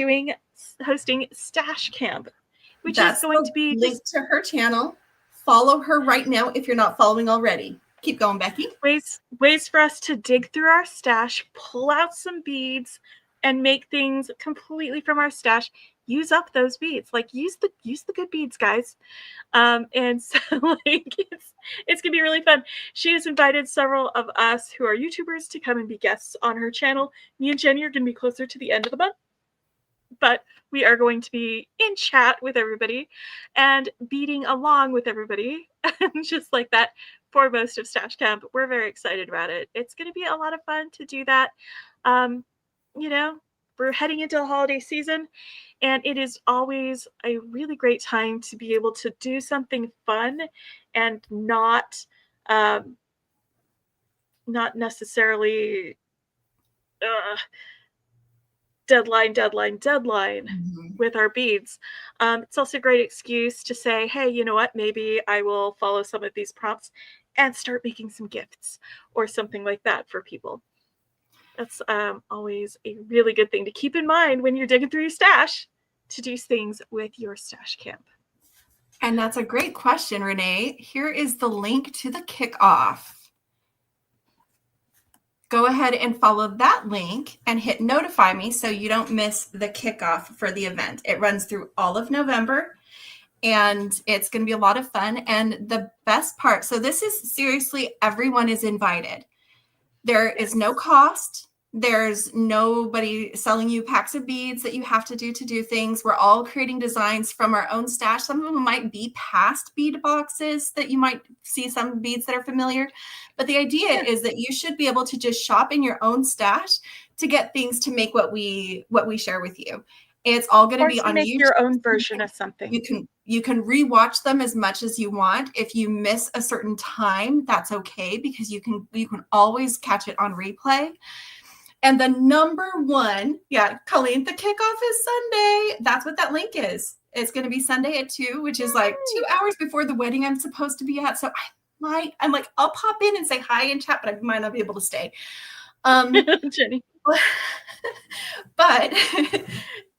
hosting Stash Camp, which is going to be link to her channel. Follow her right now if you're not following already. Keep going, Becky. Ways for us to dig through our stash, pull out some beads, and make things completely from our stash. Use up those beads. Like use the good beads, guys. And so like it's gonna be really fun. She has invited several of us who are YouTubers to come and be guests on her channel. Me and Jenny are gonna be closer to the end of the month, but we are going to be in chat with everybody and beading along with everybody, just like that, for most of Stash Camp. We're very excited about it. It's going to be a lot of fun to do that. You know, we're heading into the holiday season, and it is always a really great time to be able to do something fun and not necessarily deadline with our beads. It's also a great excuse to say, hey, you know what, maybe I will follow some of these prompts and start making some gifts or something like that for people. That's always a really good thing to keep in mind when you're digging through your stash, to do things with your Stash Camp. And that's a great question, Renee. Here is the link to the kickoff. Go ahead and follow that link and hit notify me so you don't miss the kickoff for the event. It runs through all of November, and it's going to be a lot of fun. And the best part, so this is seriously, everyone is invited. There is no cost. There's nobody selling you packs of beads that you have to do things. We're all creating designs from our own stash. Some of them might be past bead boxes that you might see some beads that are familiar. But the idea is that you should be able to just shop in your own stash to get things to make what we share with you. It's all going to be on make YouTube. Your own version of something. You can rewatch them as much as you want. If you miss a certain time, that's okay, because you can always catch it on replay. And the number one, Colleen, the kickoff is Sunday. That's what that link is. It's going to be Sunday at 2, which is like 2 hours before the wedding I'm supposed to be at. So I'm like, I'll pop in and say hi in chat, but I might not be able to stay. Jenny. But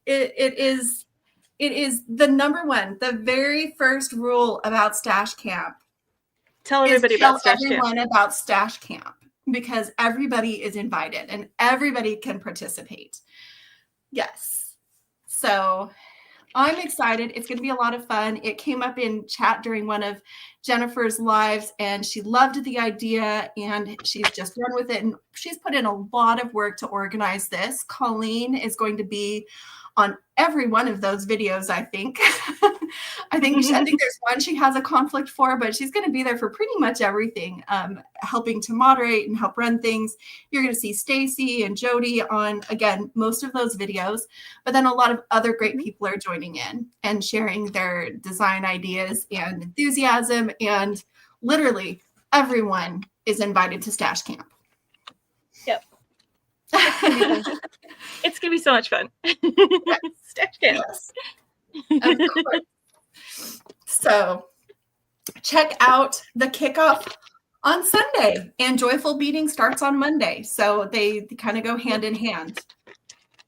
it is the number one, the very first rule about Stash Camp. Tell everybody about Stash Camp. Everyone about Stash Camp, because everybody is invited and everybody can participate. Yes. So I'm excited. It's going to be a lot of fun. It came up in chat during one of Jennifer's lives, and she loved the idea, and she's just run with it. And she's put in a lot of work to organize this. Colleen is going to be on every one of those videos, I think. I think there's one she has a conflict for, but she's going to be there for pretty much everything, helping to moderate and help run things. You're going to see Stacy and Jody on, again, most of those videos, but then a lot of other great people are joining in and sharing their design ideas and enthusiasm, and literally everyone is invited to Stash Camp. Yep. It's gonna be so much fun. Stash Camp. Yes. Of course. So check out the kickoff on Sunday, and Joyful Beading starts on Monday. So they kind of go hand in hand.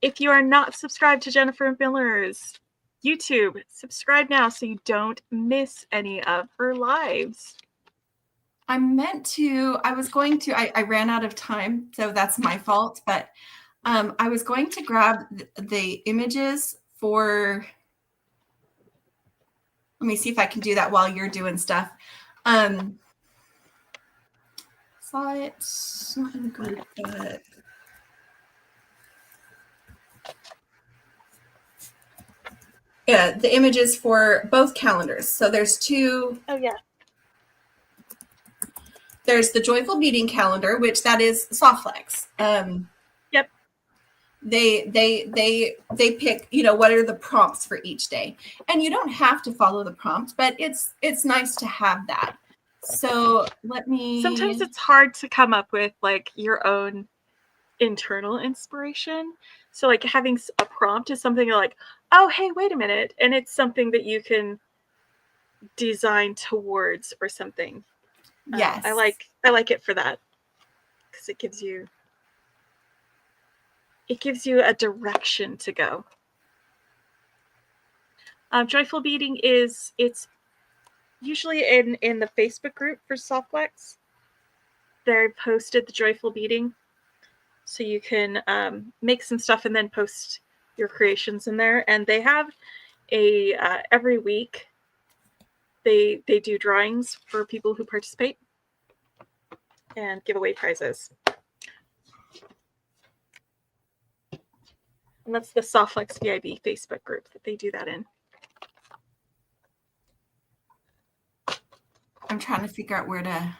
If you are not subscribed to Jennifer Miller's YouTube, subscribe now so you don't miss any of her lives. I was going to, I ran out of time, so that's my fault, but I was going to grab the images for, let me see if I can do that while you're doing stuff. Saw it, not in the group, but the images for both calendars. So there's two. Oh yeah. There's the Joyful Beading calendar, which that is Softflex. Yep. They pick, what are the prompts for each day, and you don't have to follow the prompt, but it's nice to have that. So Sometimes it's hard to come up with like your own internal inspiration. So like having a prompt is something you're like, oh hey, wait a minute, and it's something that you can design towards or something. Yes. I like it for that, because it gives you a direction to go. Joyful Beading it's usually in the Facebook group for Softflex. They posted the Joyful Beading, so you can make some stuff and then post your creations in there. And they have every week they do drawings for people who participate and give away prizes. And that's the Softflex VIB Facebook group that they do that in. I'm trying to figure out where to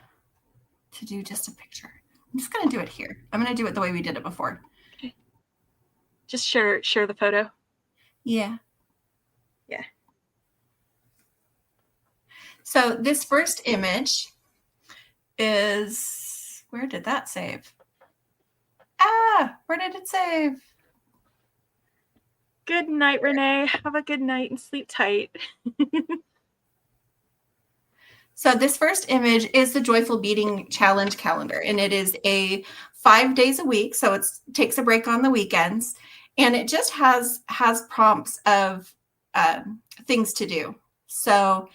do just a picture. I'm just going to do it here. I'm going to do it the way we did it before. Okay. Just share the photo. Yeah. Yeah. So this first image is, where did that save? Where did it save? Good night, Renee. Have a good night and sleep tight. So this first image is the Joyful Beading Challenge calendar, and it is 5 days a week. So it takes a break on the weekends, and it just has prompts of things to do. So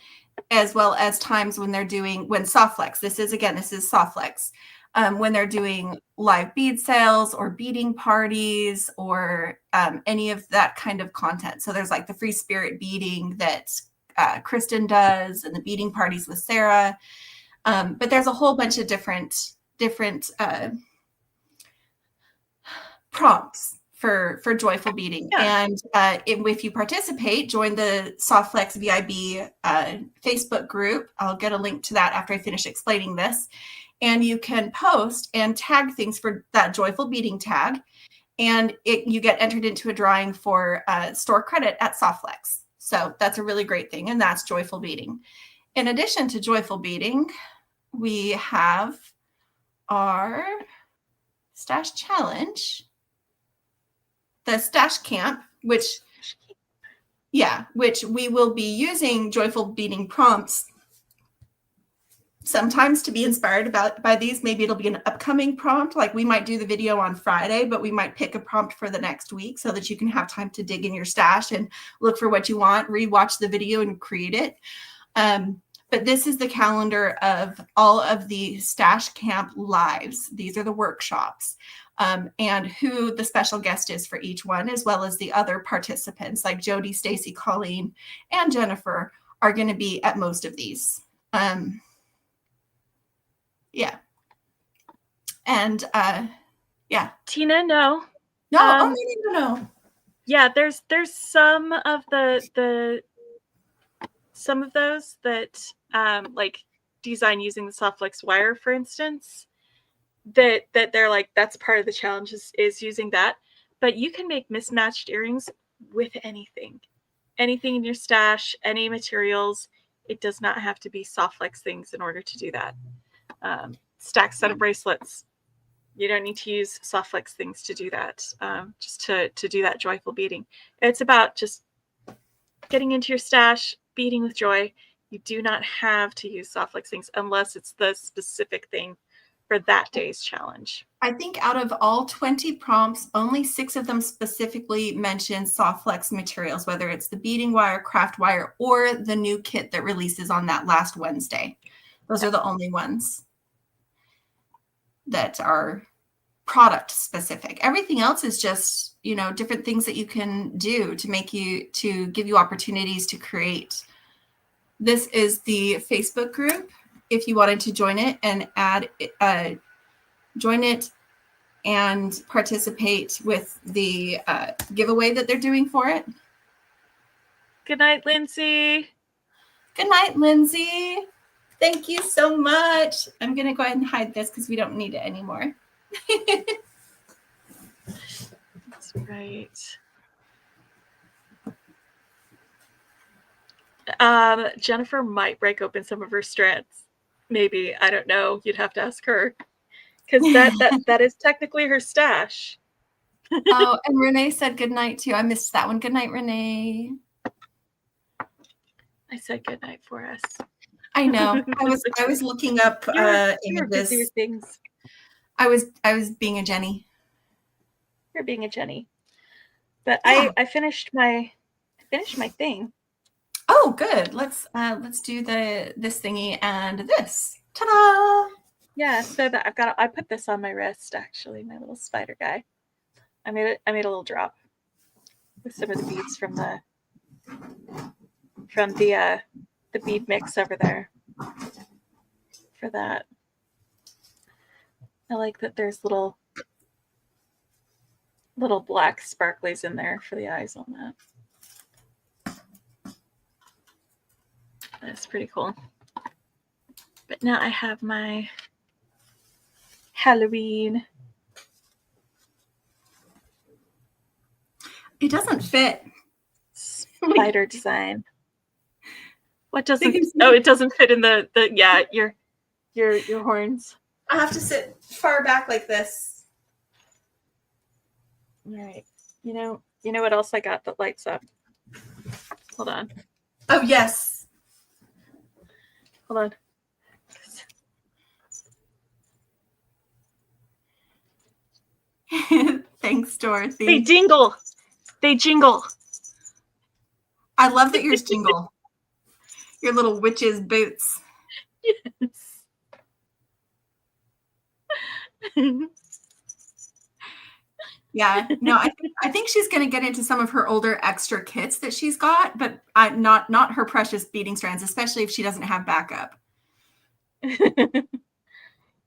as well as times when Softflex, this is Softflex, when they're doing live bead sales or beading parties or any of that kind of content. So there's like the free spirit beading that Kristen does, and the beading parties with Sarah. But there's a whole bunch of different prompts for Joyful Beading. Yeah. And if you participate, join the Softflex VIB Facebook group. I'll get a link to that after I finish explaining this. And you can post and tag things for that Joyful Beading tag. And you get entered into a drawing for store credit at Softflex. So that's a really great thing. And that's Joyful Beading. In addition to Joyful Beading, we have our Stash Challenge, the Stash Camp, which we will be using Joyful Beading prompts sometimes to be inspired by these. Maybe it'll be an upcoming prompt. Like we might do the video on Friday, but we might pick a prompt for the next week so that you can have time to dig in your stash and look for what you want, rewatch the video and create it. But this is the calendar of all of the Stash Camp lives. These are the workshops, and who the special guest is for each one, as well as the other participants like Jody, Stacy, Colleen, and Jennifer are going to be at most of these. Yeah. And yeah. Tina, no. No, no. Yeah, there's some of some of those that like design using the Softflex wire, for instance, that they're like, that's part of the challenge is using that. But you can make mismatched earrings with anything in your stash, any materials. It does not have to be Softflex things in order to do that. Stack set of bracelets. You don't need to use Softflex things to do that. Just to do that Joyful Beading. It's about just getting into your stash, beading with joy. You do not have to use Softflex things unless it's the specific thing for that day's challenge. I think out of all 20 prompts, only 6 of them specifically mention Softflex materials, whether it's the beading wire, craft wire, or the new kit that releases on that last Wednesday. Those are the only ones that are product specific. Everything else is just, different things that you can do to give you opportunities to create. This is the Facebook group. If you wanted to join it and join it and participate with the giveaway that they're doing for it. Good night, Lindsay. Good night, Lindsay. Thank you so much. I'm going to go ahead and hide this because we don't need it anymore. That's right. Jennifer might break open some of her strands. Maybe. I don't know. You'd have to ask her. Because that is technically her stash. Oh, and Renee said good night too. I missed that one. Good night, Renee. I said good night for us. I know. I was looking up you're busy with things. I was being a Jenny. You're being a Jenny. But yeah. I finished my thing. Oh, good. Let's do this thingy and this. Ta-da! Yeah, so that I put this on my wrist actually, my little spider guy. I made a little drop with some of the beads from the bead mix over there for that. I like that there's little black sparklies in there for the eyes on that. That's pretty cool. But now I have my Halloween. It doesn't fit. Spider design. What doesn't? Oh, it doesn't fit in the yeah, your horns. I have to sit far back like this. All right. You know what else I got that lights up? Hold on. Oh, yes. Hold on. Thanks, Dorothy. They jingle. They jingle. I love that yours jingle. Your little witch's boots. Yes. Yeah, no, I think she's going to get into some of her older extra kits that she's got, but not her precious beading strands, especially if she doesn't have backup.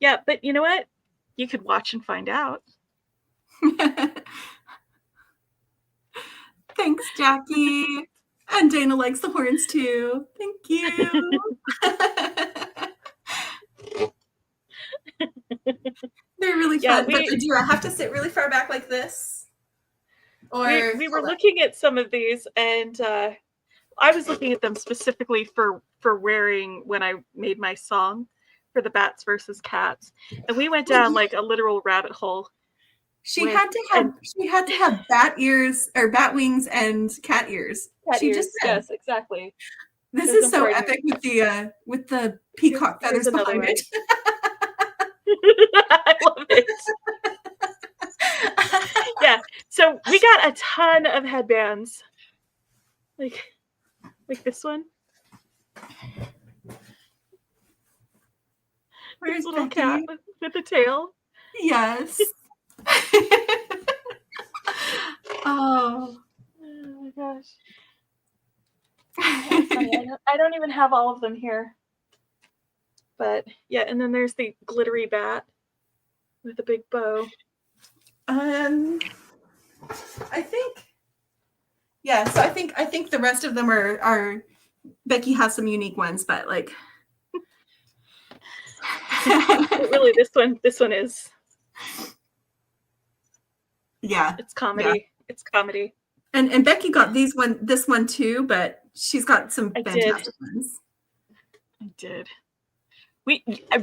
Yeah, but you know what? You could watch and find out. Thanks, Jackie. And Dana likes the horns too. Thank you. They're really fun. But do I have to sit really far back like this? Or we were looking at some of these, and I was looking at them specifically for wearing when I made my song for the bats versus cats, and we went down like a literal rabbit hole. She had to have bat ears or bat wings and cat ears. Just said. Yes, exactly. This is so epic with the peacock feathers behind it. I love it. Yeah, so we got a ton of headbands, like this one. There's a little cat with a tail. Yes. Oh my gosh. I don't even have all of them here. But yeah, and then there's the glittery bat with a big bow. I think. Yeah, so I think the rest of them are Beki has some unique ones, but like but really this one is. Yeah. It's comedy. Yeah. It's comedy. And Beki got this one too, but she's got some fantastic ones. I did.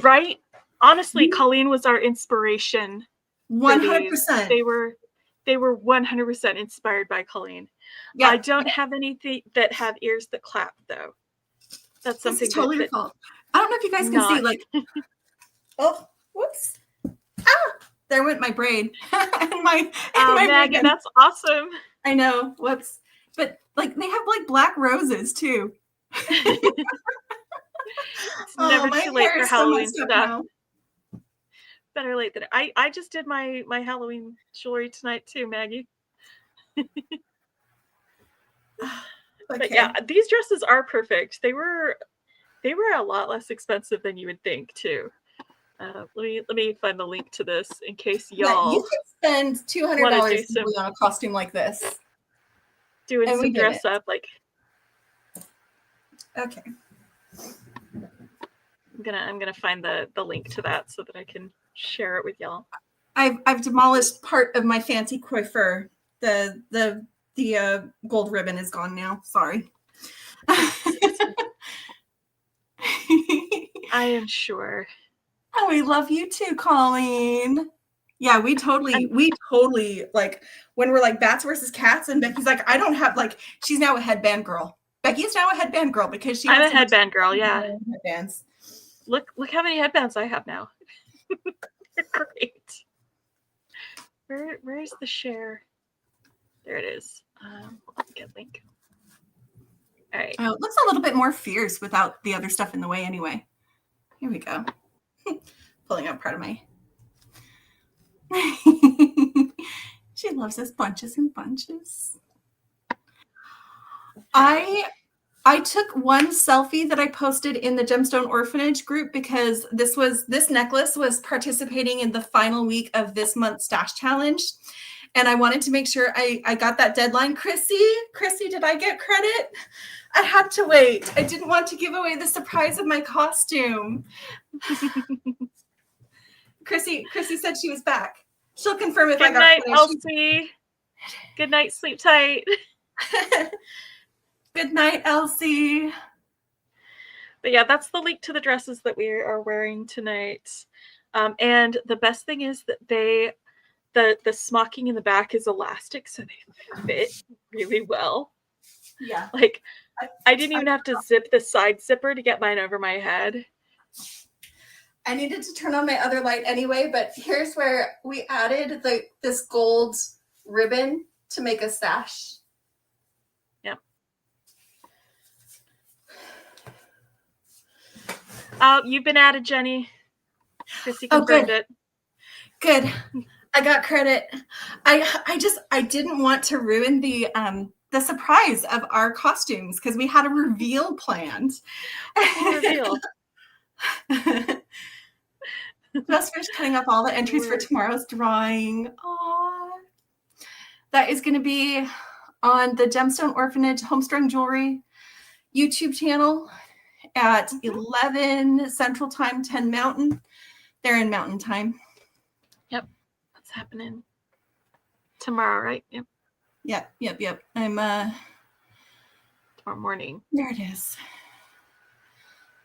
Right? Honestly, Colleen was our inspiration. 100%. They were 100% inspired by Colleen. Yeah. I don't have anything that have ears that clap though. That's something that's totally your fault. I don't know if you guys can see like oh, whoops. Ah, there went my braid. my Maggie, that's awesome. I know. Whoops. But like they have like black roses too. It's never too late for Halloween stuff. Now. Better late than I just did my Halloween jewelry tonight too, Maggie. But yeah, these dresses are perfect. They were a lot less expensive than you would think too. Let me find the link to this in case y'all. Yeah, you could spend $200 on a costume like this. Doing some dress up like. Okay. I'm gonna find the link to that so that I can share it with y'all. I've demolished part of my fancy coiffure. The gold ribbon is gone now. Sorry. I am sure. Oh, we love you too, Colleen. Yeah, we totally like when we're like bats versus cats, and Becky's like, I don't have like she's now a headband girl. Becky is now a headband girl because she I'm has a headband girl, yeah. Headbands. Look how many headbands I have now. They're great. Where's the share? There it is. Let's get a link. All right. Oh, it looks a little bit more fierce without the other stuff in the way anyway. Here we go. Pulling out part of my she loves us bunches and bunches. I took one selfie that I posted in the Gemstone Orphanage group because this necklace was participating in the final week of this month's stash challenge. And I wanted to make sure I got that deadline. Chrissy, did I get credit? I had to wait. I didn't want to give away the surprise of my costume. Chrissy said she was back. She'll confirm if I got credit. Good night, Elsie. Good night, sleep tight. Good night, Elsie. But yeah, that's the link to the dresses that we are wearing tonight. And the best thing is that the smocking in the back is elastic, so they fit really well. Yeah. Like I didn't even have to zip the side zipper to get mine over my head. I needed to turn on my other light anyway, but here's where we added this gold ribbon to make a sash. Yep. You've been added, Jenny. Chrissy confirmed it. Good. I got credit. I didn't want to ruin the surprise of our costumes because we had a reveal planned. Reveal. Just finished cutting up all the entries for tomorrow's drawing. Aww. That is going to be on the Gemstone Orphanage Homestrung Jewelry YouTube channel at 11 Central Time, 10 Mountain. They're in Mountain Time. Yep. What's happening? Tomorrow, right? Yep. Yep. I'm tomorrow morning. There it is.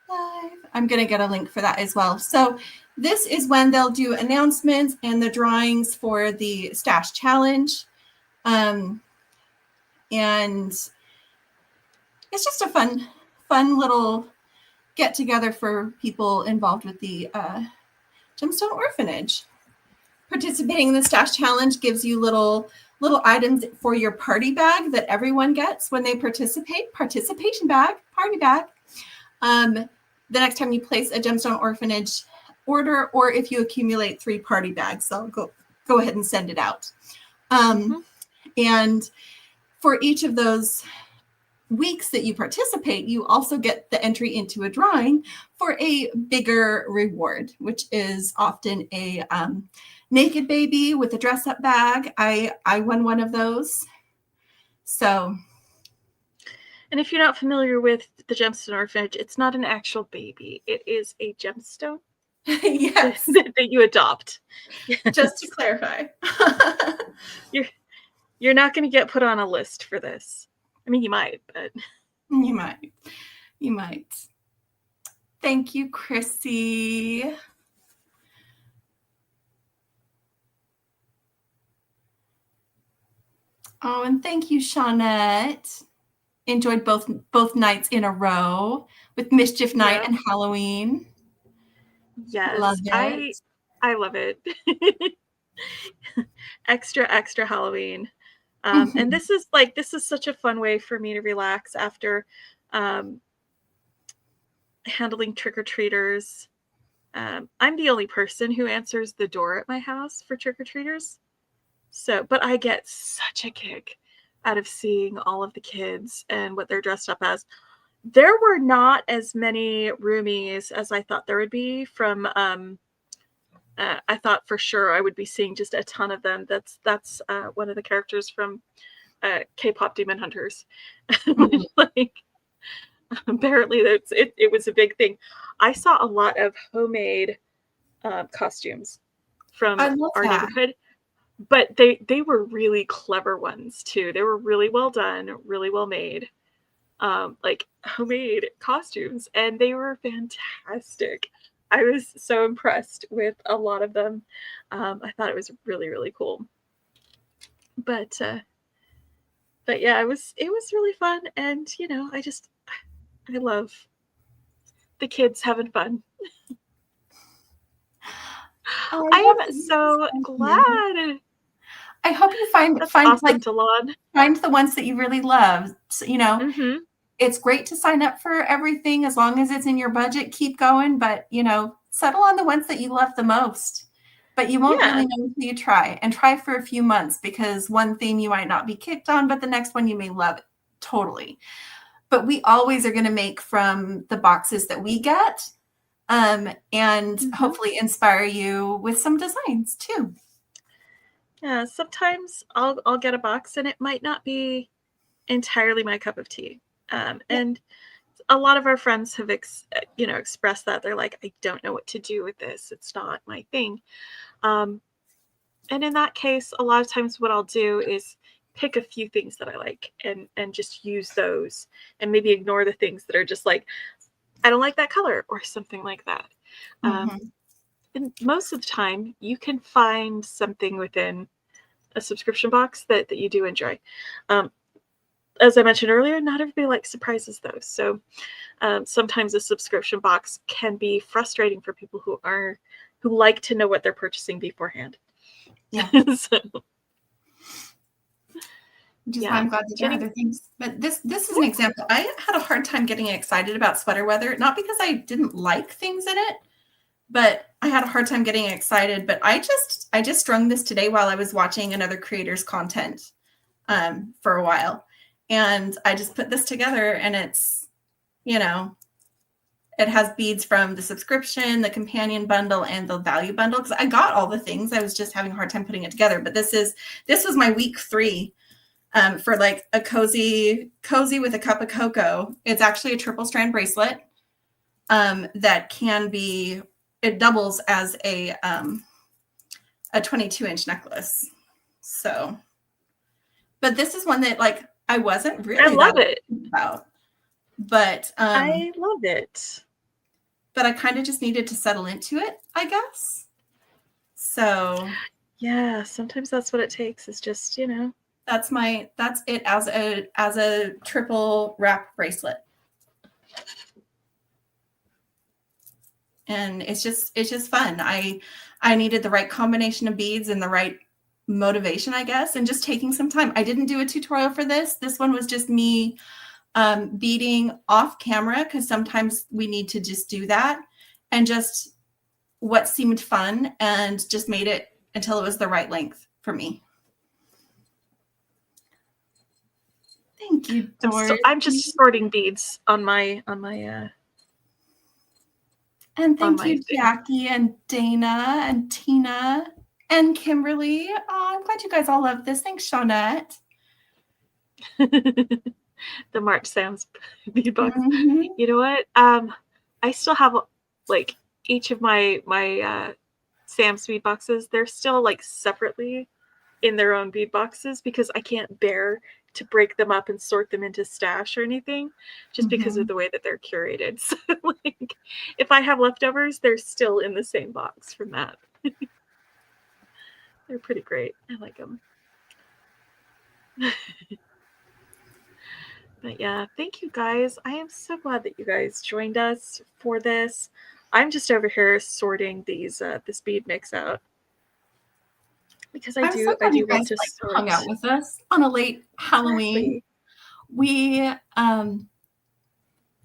Live. I'm going to get a link for that as well. So this is when they'll do announcements and the drawings for the stash challenge. And it's just a fun little get together for people involved with the Gemstone Orphanage. Participating in the stash challenge gives you little items for your party bag that everyone gets when they participate. Participation bag, party bag. The next time you place a Gemstone Orphanage order, or if you accumulate 3 party bags, they'll go ahead and send it out. And for each of those weeks that you participate, you also get the entry into a drawing for a bigger reward, which is often a naked baby with a dress-up bag. I won one of those. So. And if you're not familiar with the Gemstone Orphanage, it's not an actual baby. It is a gemstone. Yes. that you adopt. Just to clarify. You're not going to get put on a list for this. I mean, you might, but... You might. Thank you, Chrissy. Oh, and thank you, Shawnette. Enjoyed both nights in a row with Mischief Night and Halloween. Yes, love it. I love it. extra Halloween. And this is such a fun way for me to relax after handling trick-or-treaters. I'm the only person who answers the door at my house for trick-or-treaters. But I get such a kick out of seeing all of the kids and what they're dressed up as. There were not as many roomies as I thought there would be from I thought for sure I would be seeing just a ton of them. That's one of the characters from K-pop Demon Hunters. Apparently, it was a big thing. I saw a lot of homemade costumes from I love our that. neighborhood, but they were really clever ones too. They were really well done, really well made, like homemade costumes, and they were fantastic. I was so impressed with a lot of them. I thought it was really, really cool. But yeah, it was really fun, and I love the kids having fun. Oh, I I hope am that you guys so find new. glad. I hope you find That's find like awesome, Talon. find the ones that you really love. So, Mm-hmm. it's great to sign up for everything as long as it's in your budget. Keep going, but settle on the ones that you love the most. But you won't Yeah. really know until you try, and try for a few months, because one theme you might not be kicked on, but the next one you may love it totally. But we always are going to make from the boxes that we get, and Mm-hmm. hopefully inspire you with some designs too. Yeah. Sometimes I'll get a box and it might not be entirely my cup of tea. Yeah. And a lot of our friends have expressed that they're like, I don't know what to do with this. It's not my thing. Um, and in that case, a lot of times what I'll do is pick a few things that I like and just use those, and maybe ignore the things that are just like, I don't like that color or something like that. Um, Mhm. and most of the time, you can find something within a subscription box that you do enjoy. Um, as I mentioned earlier, not everybody likes surprises though. So sometimes a subscription box can be frustrating for people who like to know what they're purchasing beforehand. Yeah. So Which is why yeah, I'm glad that there are Jenny. other things. But this is an Yeah. example. I had a hard time getting excited about sweater weather, not because I didn't like things in it, but I had a hard time getting excited. But I just strung this today while I was watching another creator's content for a while. And I just put this together, and it has beads from the subscription, the companion bundle, and the value bundle. Because I got all the things. I was just having a hard time putting it together. But this was my week 3 for like a cozy with a cup of cocoa. It's actually a triple strand bracelet that it doubles as a 22-inch necklace. So, but this is one that like I wasn't I really that love it. about, but I love it. I kind of just needed to settle into it, I guess. So Yeah, sometimes that's what it takes, is just, that's it as a triple wrap bracelet. And it's just fun. I needed the right combination of beads and the right motivation, I guess, and just taking some time. I didn't do a tutorial for this. This one was just me beading off camera, because sometimes we need to just do that, and just what seemed fun, and just made it until it was the right length for me. Thank you, Dorothy. I'm just sorting beads on my And on thank my you, Jackie and Dana and Tina and Kimberly. Oh, I'm glad you guys all love this. Thanks, Shawnette. thing. The March Sam's bead box. Mm-hmm. You know what? I still have like each of my Sam's bead boxes. They're still like separately in their own bead boxes, because I can't bear to break them up and sort them into stash or anything, just because of the way that they're curated. So like, if I have leftovers, they're still in the same box from that. They're pretty great. I like them. But yeah, thank you guys. I am so glad that you guys joined us for this. I'm just over here sorting this bead mix out, because I'm so glad you love guys to like sort. hung out with us on a late Halloween. Exactly. We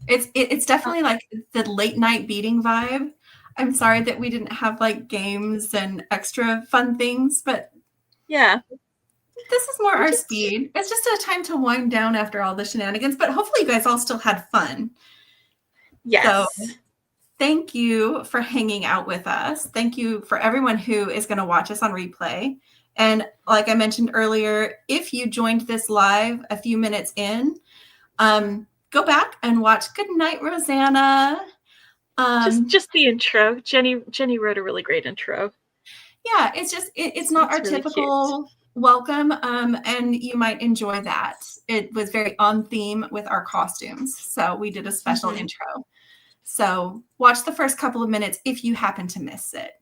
it's definitely like the late night beading vibe. I'm sorry that we didn't have like games and extra fun things, but Yeah. this is more We our just speed. It's just a time to wind down after all the shenanigans, but hopefully you guys all still had fun. So Yes. thank you for hanging out with us. Thank you for everyone who is going to watch us on replay. And like I mentioned earlier, if you joined this live a few minutes in, go back and watch Good Night, Rosanna. Just the intro. Jenny wrote a really great intro. Yeah, it's not our really typical welcome, and you might enjoy that. It was very on theme with our costumes, so we did a special intro. So watch the first couple of minutes if you happen to miss it.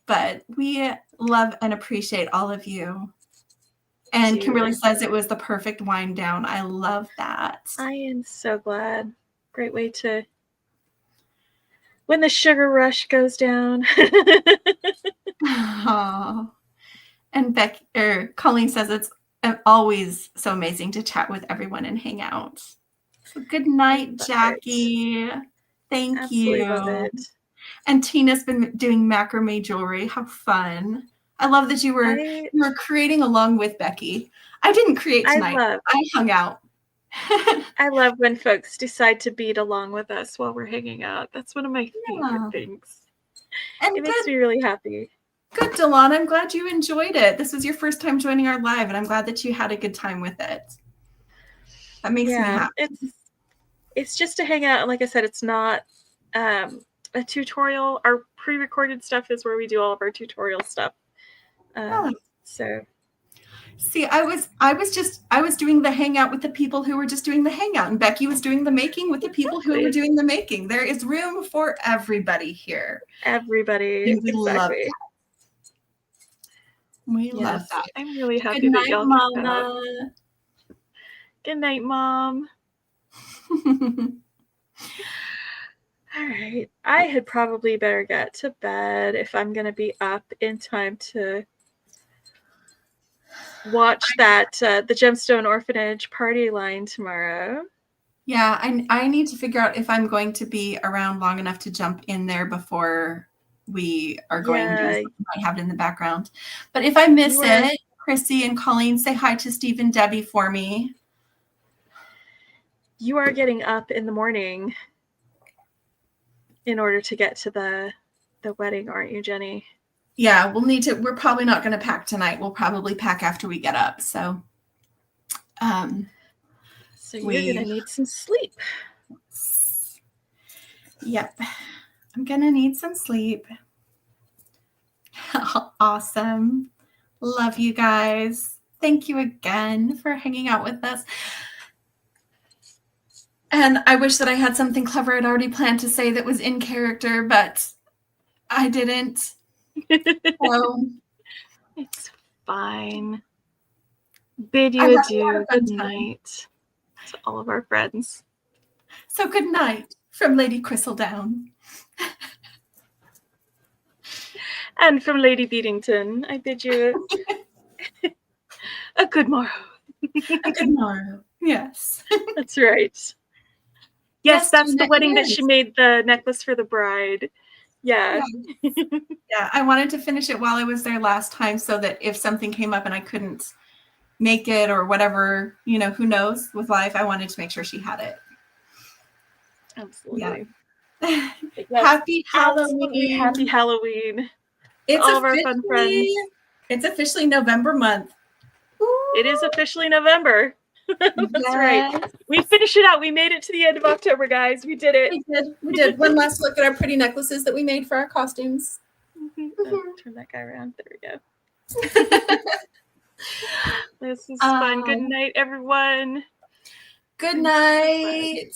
But we love and appreciate all of you. And Kimberly says it was the perfect wind down. I love that. I am so glad. Great way to, when the sugar rush goes down. Aww. And Colleen says it's always so amazing to chat with everyone and hang out. So good night, Jackie. Thank you. Love it. And Tina's been doing macrame jewelry. How fun. I love that you were creating along with Becky. I didn't create tonight. I hung out. I love when folks decide to bead along with us while we're hanging out. That's one of my favorite things. And it makes me really happy. Good, Delon. I'm glad you enjoyed it. This was your first time joining our live, and I'm glad that you had a good time with it. That makes me happy. It's just to hang out. Like I said, it's not a tutorial. Our pre-recorded stuff is where we do all of our tutorial stuff. So see, I was doing the hangout with the people who were just doing the hangout, and Becky was doing the making with the people who were doing the making. There is room for everybody here. Everybody. And we love that. We love that. I'm really happy that y'all came out. Good night, Mom. All right. I had probably better get to bed if I'm going to be up in time to watch that the Gemstone Orphanage party line tomorrow. Yeah, I need to figure out if I'm going to be around long enough to jump in there before we are going to might have it in the background. But if I miss it, Chrissy and Colleen, say hi to Steve and Debbie for me. You are getting up in the morning in order to get to the wedding, aren't you, Jenny? Yeah, we're probably not going to pack tonight. We'll probably pack after we get up. So you're going to need some sleep. Yep. I'm going to need some sleep. Awesome. Love you guys. Thank you again for hanging out with us. And I wish that I had something clever I'd already planned to say that was in character, but I didn't. So it's fine. Bid you adieu. Good night to all of our friends. So good night from Lady Crystaldown. And from Lady Beadington, I bid you a good morrow. A good morrow. Yes. That's right. Yes, that's the wedding that she made the necklace for the bride. Yeah. Yeah, I wanted to finish it while I was there last time so that if something came up and I couldn't make it or whatever, who knows with life, I wanted to make sure she had it. Absolutely. Yeah. Happy Halloween. Happy Halloween. It's all of our fun friends. It's officially November month. Ooh. It is officially November. That's right. We finished it out. We made it to the end of October, guys. We did it. We did. One last look at our pretty necklaces that we made for our costumes. Turn that guy around. There we go. This is fun. Good night, everyone. Good night.